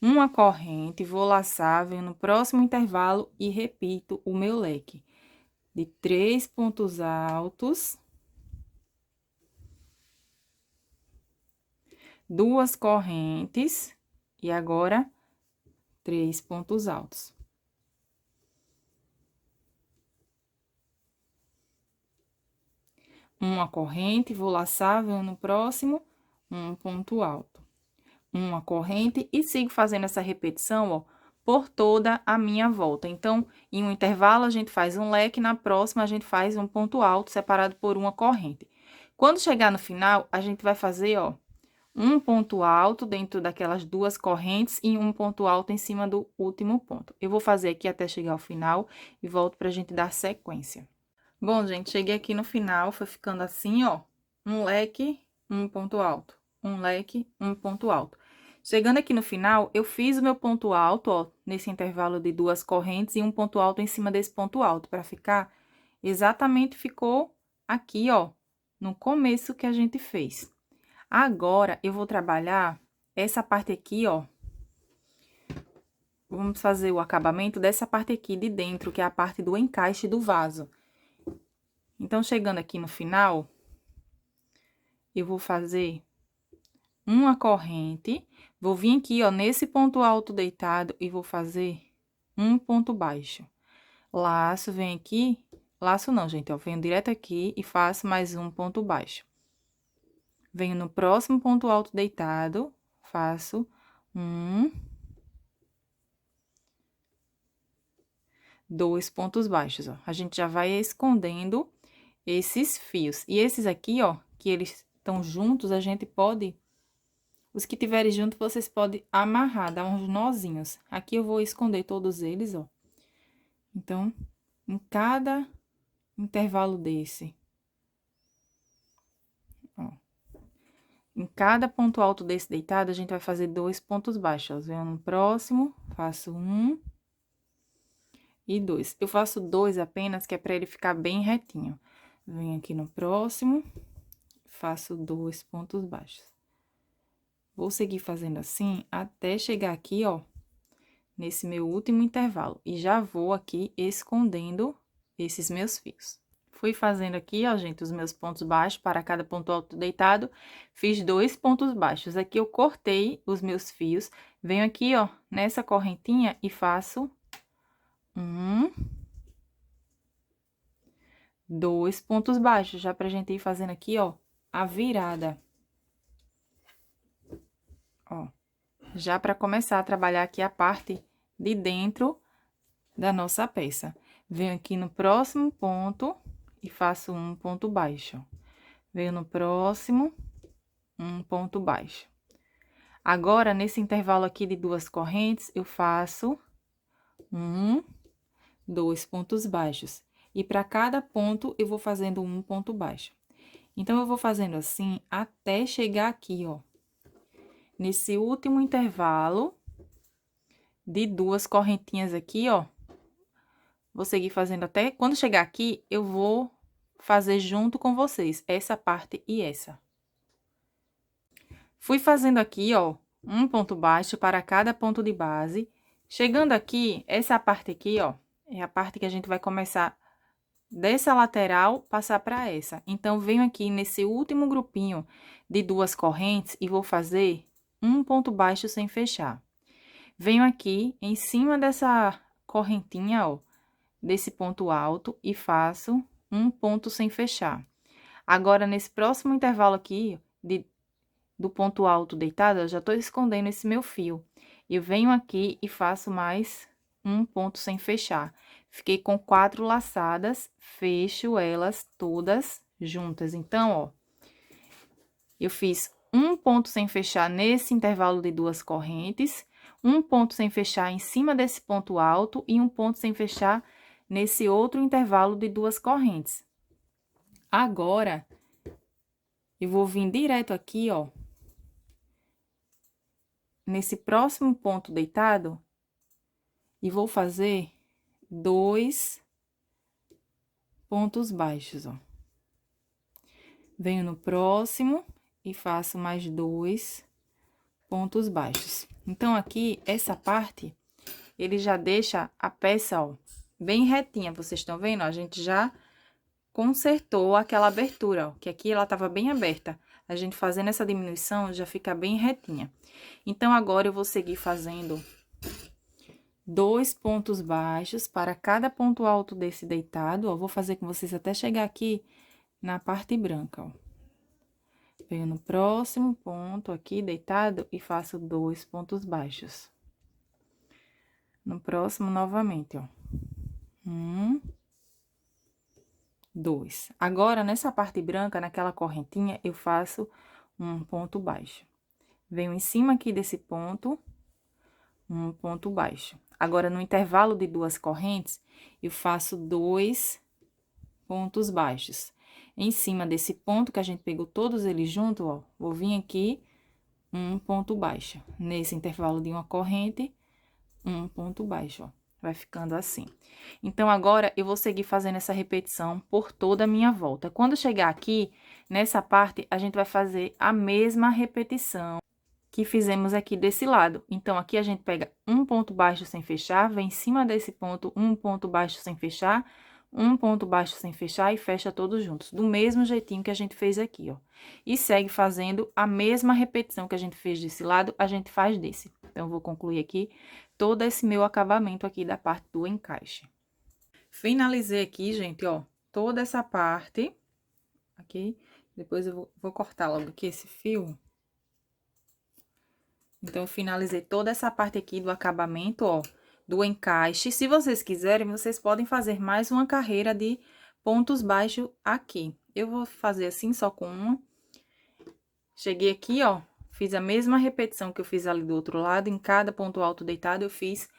Uma corrente, vou laçar, venho no próximo intervalo e repito o meu leque de 3 pontos altos, 2 correntes e agora 3 pontos altos. Uma corrente, vou laçar, venho no próximo, um ponto alto. Uma corrente e sigo fazendo essa repetição, ó, por toda a minha volta. Então, em um intervalo, a gente faz um leque, na próxima, a gente faz um ponto alto separado por uma corrente. Quando chegar no final, a gente vai fazer, ó, um ponto alto dentro daquelas 2 correntes e um ponto alto em cima do último ponto. Eu vou fazer aqui até chegar ao final e volto pra gente dar sequência. Bom, gente, cheguei aqui no final, foi ficando assim, ó, um leque, um ponto alto, um leque, um ponto alto. Chegando aqui no final, eu fiz o meu ponto alto, ó, nesse intervalo de 2 correntes e um ponto alto em cima desse ponto alto, pra ficar exatamente, ficou aqui, ó, no começo que a gente fez. Agora, eu vou trabalhar essa parte aqui, ó. Vamos fazer o acabamento dessa parte aqui de dentro, que é a parte do encaixe do vaso. Então, chegando aqui no final, eu vou fazer uma corrente, vou vir aqui, ó, nesse ponto alto deitado e vou fazer um ponto baixo. Laço, vem aqui, laço não, gente, ó, venho direto aqui e faço mais um ponto baixo. Venho no próximo ponto alto deitado, faço um, 2 pontos baixos, ó. A gente já vai escondendo esses fios. E esses aqui, ó, que eles estão juntos, a gente pode... Os que tiverem junto, vocês podem amarrar, dar uns nozinhos. Aqui eu vou esconder todos eles, ó. Então, em cada intervalo desse, ó. Em cada ponto alto desse deitado, a gente vai fazer 2 pontos baixos, ó. Venho no próximo, faço 1 e 2. Eu faço 2 apenas, que é pra ele ficar bem retinho. Venho aqui no próximo, faço 2 pontos baixos. Vou seguir fazendo assim até chegar aqui, ó, nesse meu último intervalo. E já vou aqui escondendo esses meus fios. Fui fazendo aqui, ó, gente, os meus pontos baixos para cada ponto alto deitado. Fiz 2 pontos baixos. Aqui eu cortei os meus fios. Venho aqui, ó, nessa correntinha e faço 2 pontos baixos. Já pra gente ir fazendo aqui, ó, a virada. Ó, já para começar a trabalhar aqui a parte de dentro da nossa peça. Venho aqui no próximo ponto e faço 1 ponto baixo. Venho no próximo, 1 ponto baixo. Agora, nesse intervalo aqui de 2 correntes, eu faço 2 pontos baixos. E para cada ponto, eu vou fazendo 1 ponto baixo. Então, eu vou fazendo assim até chegar aqui, ó. Nesse último intervalo de 2 correntinhas aqui, ó. Vou seguir fazendo até... Quando chegar aqui, eu vou fazer junto com vocês essa parte e essa. Fui fazendo aqui, ó, 1 ponto baixo para cada ponto de base. Chegando aqui, essa parte aqui, ó, é a parte que a gente vai começar dessa lateral, passar para essa. Então, venho aqui nesse último grupinho de 2 correntes e vou fazer 1 ponto baixo sem fechar. Venho aqui em cima dessa correntinha, ó, desse ponto alto e faço 1 ponto sem fechar. Agora, nesse próximo intervalo aqui, do ponto alto deitado, eu já tô escondendo esse meu fio. Eu venho aqui e faço mais 1 ponto sem fechar. Fiquei com 4 laçadas, fecho elas todas juntas. Então, ó, eu fiz 1 ponto sem fechar nesse intervalo de 2 correntes, 1 ponto sem fechar em cima desse ponto alto e 1 ponto sem fechar nesse outro intervalo de 2 correntes. Agora, eu vou vir direto aqui, ó, nesse próximo ponto deitado, e vou fazer 2 pontos baixos, ó. Venho no próximo e faço mais 2 pontos baixos. Então, aqui, essa parte, ele já deixa a peça, ó, bem retinha. Vocês estão vendo? A gente já consertou aquela abertura, ó, que aqui ela tava bem aberta. A gente fazendo essa diminuição, já fica bem retinha. Então, agora, eu vou seguir fazendo 2 pontos baixos para cada ponto alto desse deitado, ó. Vou fazer com vocês até chegar aqui na parte branca, ó. Venho no próximo ponto aqui, deitado, e faço 2 pontos baixos. No próximo, novamente, ó. 1, 2. Agora, nessa parte branca, naquela correntinha, eu faço 1 ponto baixo. Venho em cima aqui desse ponto, 1 ponto baixo. Agora, no intervalo de 2 correntes, eu faço 2 pontos baixos. Em cima desse ponto que a gente pegou todos eles juntos, ó, vou vir aqui 1 ponto baixo. Nesse intervalo de uma corrente, 1 ponto baixo, ó. Vai ficando assim. Então, agora, eu vou seguir fazendo essa repetição por toda a minha volta. Quando chegar aqui, nessa parte, a gente vai fazer a mesma repetição que fizemos aqui desse lado. Então, aqui a gente pega 1 ponto baixo sem fechar, vem em cima desse ponto, 1 ponto baixo sem fechar, 1 ponto baixo sem fechar e fecha todos juntos, do mesmo jeitinho que a gente fez aqui, ó. E segue fazendo a mesma repetição que a gente fez desse lado, a gente faz desse. Então, eu vou concluir aqui todo esse meu acabamento aqui da parte do encaixe. Finalizei aqui, gente, ó, toda essa parte aqui. Depois eu vou cortar logo aqui esse fio. Então, eu finalizei toda essa parte aqui do acabamento, ó, do encaixe. Se vocês quiserem, vocês podem fazer mais uma carreira de pontos baixos aqui. Eu vou fazer assim, só com uma. Cheguei aqui, ó, fiz a mesma repetição que eu fiz ali do outro lado. Em cada ponto alto deitado, eu fiz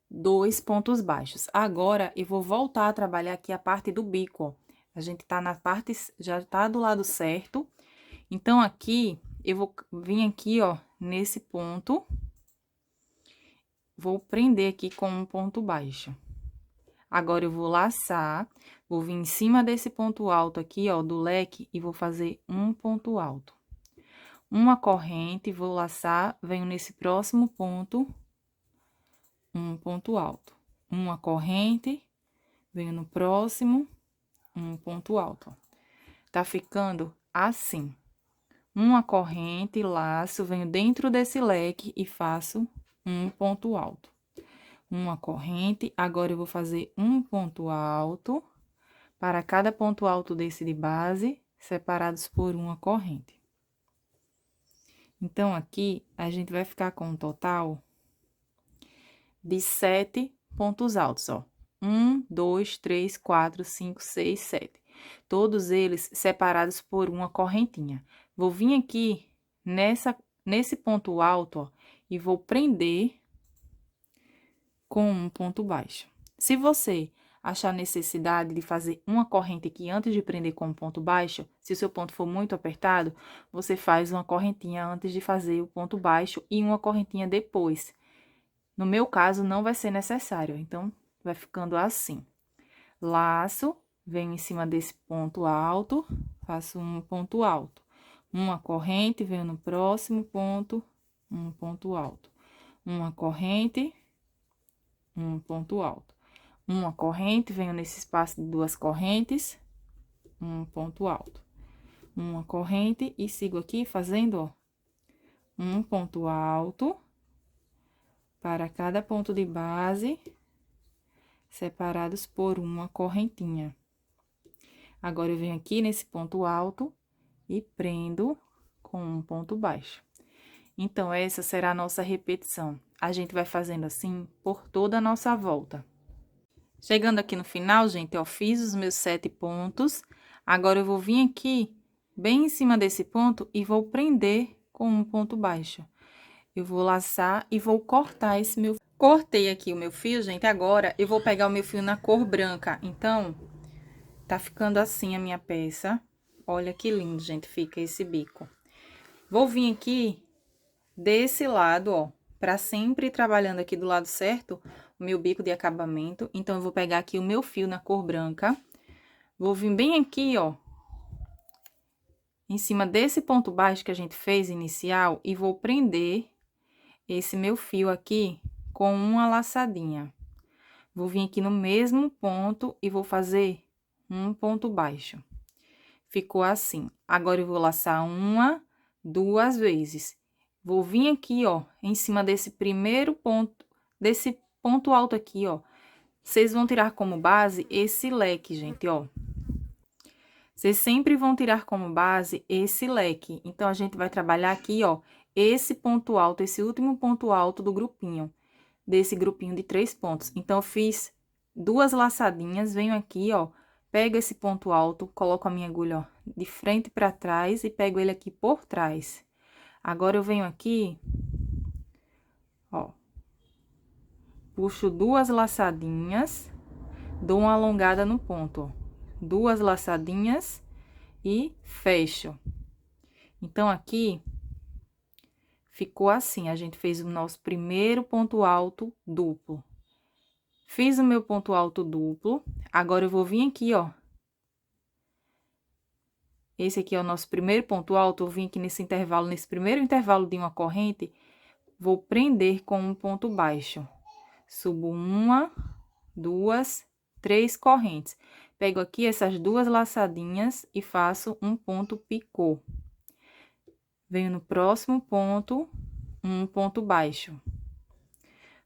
2 pontos baixos. Agora, eu vou voltar a trabalhar aqui a parte do bico, ó. A gente tá na parte, já tá do lado certo. Então, aqui, eu vou vir aqui, ó, nesse ponto. Vou prender aqui com um ponto baixo. Agora, eu vou laçar, vou vir em cima desse ponto alto aqui, ó, do leque, e vou fazer um ponto alto. Uma corrente, vou laçar, venho nesse próximo ponto, um ponto alto. Uma corrente, venho no próximo, um ponto alto, ó. Tá ficando assim. Uma corrente, laço, venho dentro desse leque e faço um ponto alto. Uma corrente, agora eu vou fazer um ponto alto para cada ponto alto desse de base, separados por uma corrente. Então, aqui, a gente vai ficar com um total de 7 pontos altos, ó. 1, 2, 3, 4, 5, 6, 7. Todos eles separados por uma correntinha. Vou vir aqui nesse ponto alto, ó, e vou prender com um ponto baixo. Se você achar necessidade de fazer uma corrente aqui antes de prender com um ponto baixo, se o seu ponto for muito apertado, você faz uma correntinha antes de fazer o ponto baixo e uma correntinha depois. No meu caso, não vai ser necessário, então, vai ficando assim. Laço, venho em cima desse ponto alto, faço um ponto alto. Uma corrente, venho no próximo ponto, um ponto alto. Uma corrente, um ponto alto. Uma corrente, venho nesse espaço de 2 correntes, um ponto alto. Uma corrente e sigo aqui fazendo, ó, um ponto alto para cada ponto de base, separados por uma correntinha. Agora, eu venho aqui nesse ponto alto e prendo com um ponto baixo. Então, essa será a nossa repetição. A gente vai fazendo assim por toda a nossa volta. Chegando aqui no final, gente, ó, fiz os meus 7 pontos. Agora, eu vou vir aqui, bem em cima desse ponto, e vou prender com um ponto baixo. Eu vou laçar e vou cortar esse meu... Cortei aqui o meu fio, gente, agora eu vou pegar o meu fio na cor branca. Então, tá ficando assim a minha peça. Olha que lindo, gente, fica esse bico. Vou vir aqui desse lado, ó, pra sempre ir trabalhando aqui do lado certo, o meu bico de acabamento. Então, eu vou pegar aqui o meu fio na cor branca. Vou vir bem aqui, ó, em cima desse ponto baixo que a gente fez inicial e vou prender esse meu fio aqui com uma laçadinha. Vou vir aqui no mesmo ponto e vou fazer um ponto baixo. Ficou assim. Agora, eu vou laçar uma, 2 vezes. Vou vir aqui, ó, em cima desse primeiro ponto, desse ponto alto aqui, ó. Vocês vão tirar como base esse leque, gente, ó. Vocês sempre vão tirar como base esse leque. Então, a gente vai trabalhar aqui, ó, esse ponto alto, esse último ponto alto do grupinho, desse grupinho de 3 pontos. Então, eu fiz 2 laçadinhas, venho aqui, ó, pego esse ponto alto, coloco a minha agulha, ó, de frente pra trás e pego ele aqui por trás. Agora, eu venho aqui, ó, puxo 2 laçadinhas, dou uma alongada no ponto, ó. 2 laçadinhas e fecho. Então, aqui, ficou assim, a gente fez o nosso primeiro ponto alto duplo. Fiz o meu ponto alto duplo, agora eu vou vir aqui, ó. Esse aqui é o nosso primeiro ponto alto, eu vim aqui nesse intervalo, nesse primeiro intervalo de uma corrente, vou prender com um ponto baixo. Subo 1, 2, 3 correntes. Pego aqui essas 2 laçadinhas e faço um ponto picô. Venho no próximo ponto, um ponto baixo.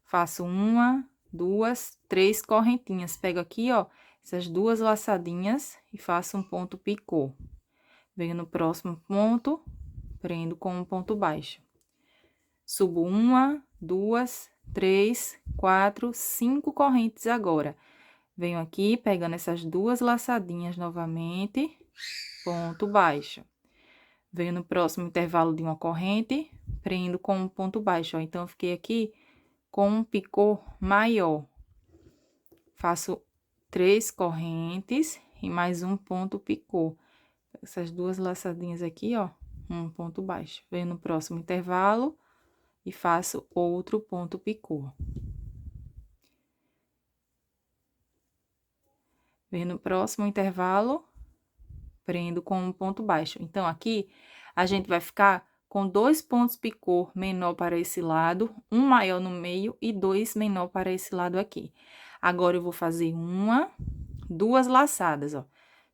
Faço 1, 2, 3 correntinhas. Pego aqui, ó, essas 2 laçadinhas e faço um ponto picô. Venho no próximo ponto, prendo com um ponto baixo. Subo 1, 2, 3, 4, 5 correntes agora. Venho aqui, pegando essas duas laçadinhas novamente, ponto baixo. Venho no próximo intervalo de uma corrente, prendo com um ponto baixo, ó. Então, eu fiquei aqui com um picô maior. Faço 3 correntes e mais um ponto picô. Essas duas laçadinhas aqui, ó, um ponto baixo. Venho no próximo intervalo e faço outro ponto picô. Venho no próximo intervalo, prendo com um ponto baixo. Então, aqui, a gente vai ficar com 2 pontos picô menor para esse lado, um maior no meio e 2 menor para esse lado aqui. Agora, eu vou fazer duas laçadas, ó.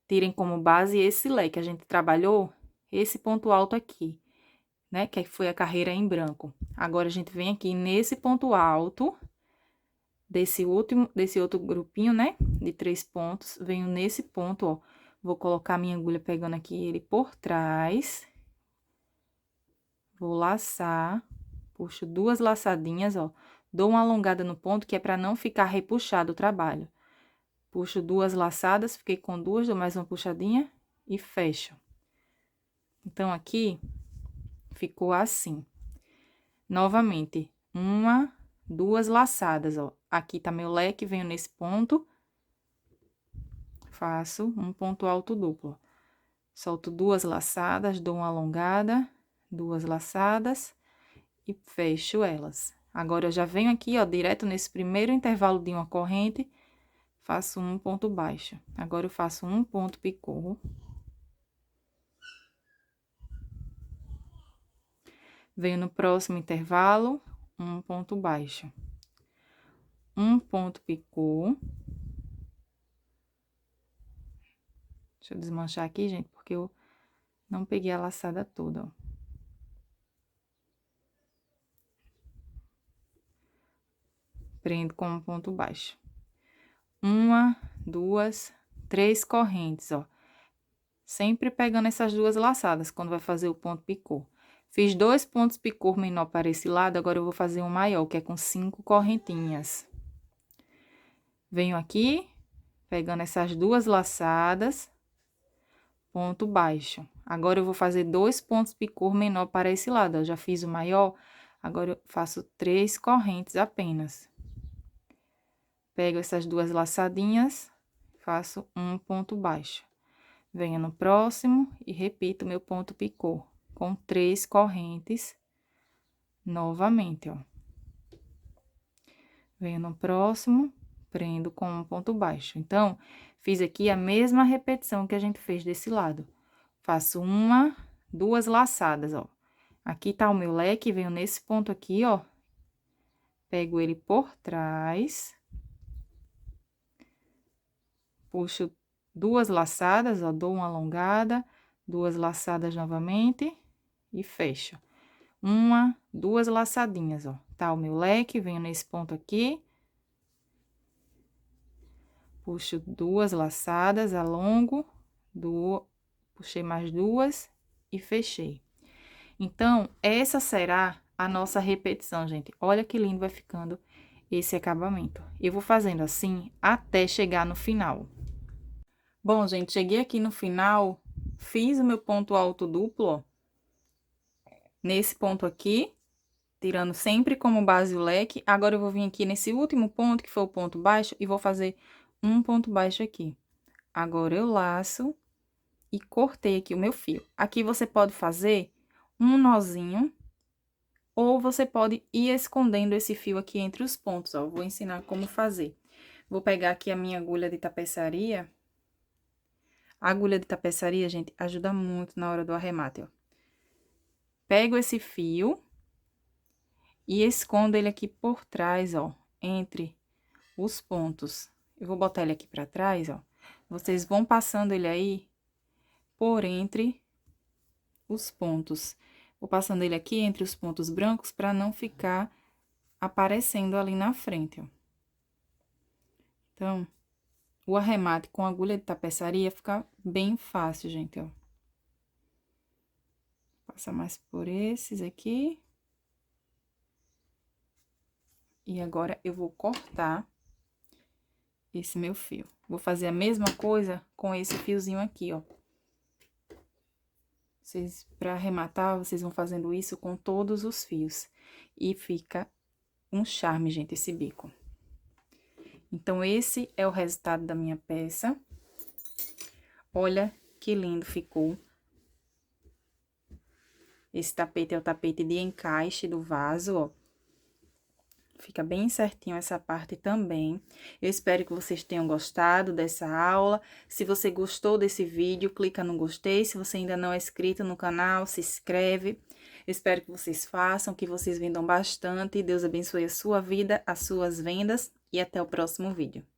Tirem como base esse leque, a gente trabalhou esse ponto alto aqui, né? Que foi a carreira em branco. Agora, a gente vem aqui nesse ponto alto desse outro grupinho, né? De 3 pontos, venho nesse ponto, ó. Vou colocar minha agulha pegando aqui ele por trás. Vou laçar, puxo 2 laçadinhas, ó. Dou uma alongada no ponto, que é pra não ficar repuxado o trabalho. Puxo 2 laçadas, fiquei com 2, dou mais uma puxadinha e fecho. Então, aqui, ficou assim. Novamente, 1, 2 laçadas, ó. Aqui tá meu leque, venho nesse ponto, faço um ponto alto duplo. Solto 2 laçadas, dou uma alongada, 2 laçadas e fecho elas. Agora, eu já venho aqui, ó, direto nesse primeiro intervalo de uma corrente, faço um ponto baixo. Agora, eu faço um ponto picô. Venho no próximo intervalo, um ponto baixo. Um ponto picô. Deixa eu desmanchar aqui, gente, porque eu não peguei a laçada toda, ó. Prendo com um ponto baixo. 1, 2, 3 correntes, ó. Sempre pegando essas 2 laçadas, quando vai fazer o ponto picô. Fiz 2 pontos picô menor para esse lado, agora eu vou fazer um maior, que é com 5 correntinhas. Venho aqui, pegando essas 2 laçadas, ponto baixo. Agora, eu vou fazer 2 pontos picô menor para esse lado, eu já fiz o maior, agora eu faço 3 correntes apenas. Pego essas 2 laçadinhas, faço um ponto baixo. Venho no próximo e repito meu ponto picô, com 3 correntes, novamente, ó. Venho no próximo, prendo com um ponto baixo. Então, fiz aqui a mesma repetição que a gente fez desse lado. Faço 1, 2 laçadas, ó. Aqui tá o meu leque, venho nesse ponto aqui, ó. Pego ele por trás. Puxo 2 laçadas, ó, dou uma alongada, 2 laçadas novamente e fecho. 1, 2 laçadinhas, ó. Tá o meu leque, venho nesse ponto aqui. Puxo 2 laçadas, alongo, puxei mais 2 e fechei. Então, essa será a nossa repetição, gente. Olha que lindo vai ficando esse acabamento. Eu vou fazendo assim até chegar no final. Bom, gente, cheguei aqui no final, fiz o meu ponto alto duplo, ó. Nesse ponto aqui, tirando sempre como base o leque. Agora, eu vou vir aqui nesse último ponto, que foi o ponto baixo, e vou fazer um ponto baixo aqui. Agora, eu laço e cortei aqui o meu fio. Aqui, você pode fazer um nozinho, ou você pode ir escondendo esse fio aqui entre os pontos, ó. Vou ensinar como fazer. Vou pegar aqui a minha agulha de tapeçaria. A agulha de tapeçaria, gente, ajuda muito na hora do arremate, ó. Pego esse fio e escondo ele aqui por trás, ó, entre os pontos. Eu vou botar ele aqui pra trás, ó. Vocês vão passando ele aí por entre os pontos. Vou passando ele aqui entre os pontos brancos pra não ficar aparecendo ali na frente, ó. Então, o arremate com agulha de tapeçaria fica bem fácil, gente, ó. Passa mais por esses aqui. E agora, eu vou cortar esse meu fio. Vou fazer a mesma coisa com esse fiozinho aqui, ó. Vocês, pra arrematar, vocês vão fazendo isso com todos os fios. E fica um charme, gente, esse bico. Então, esse é o resultado da minha peça. Olha que lindo ficou. Esse tapete é o tapete de encaixe do vaso, ó. Fica bem certinho essa parte também. Eu espero que vocês tenham gostado dessa aula. Se você gostou desse vídeo, clica no gostei. Se você ainda não é inscrito no canal, se inscreve. Eu espero que vocês façam, que vocês vendam bastante. Deus abençoe a sua vida, as suas vendas e até o próximo vídeo.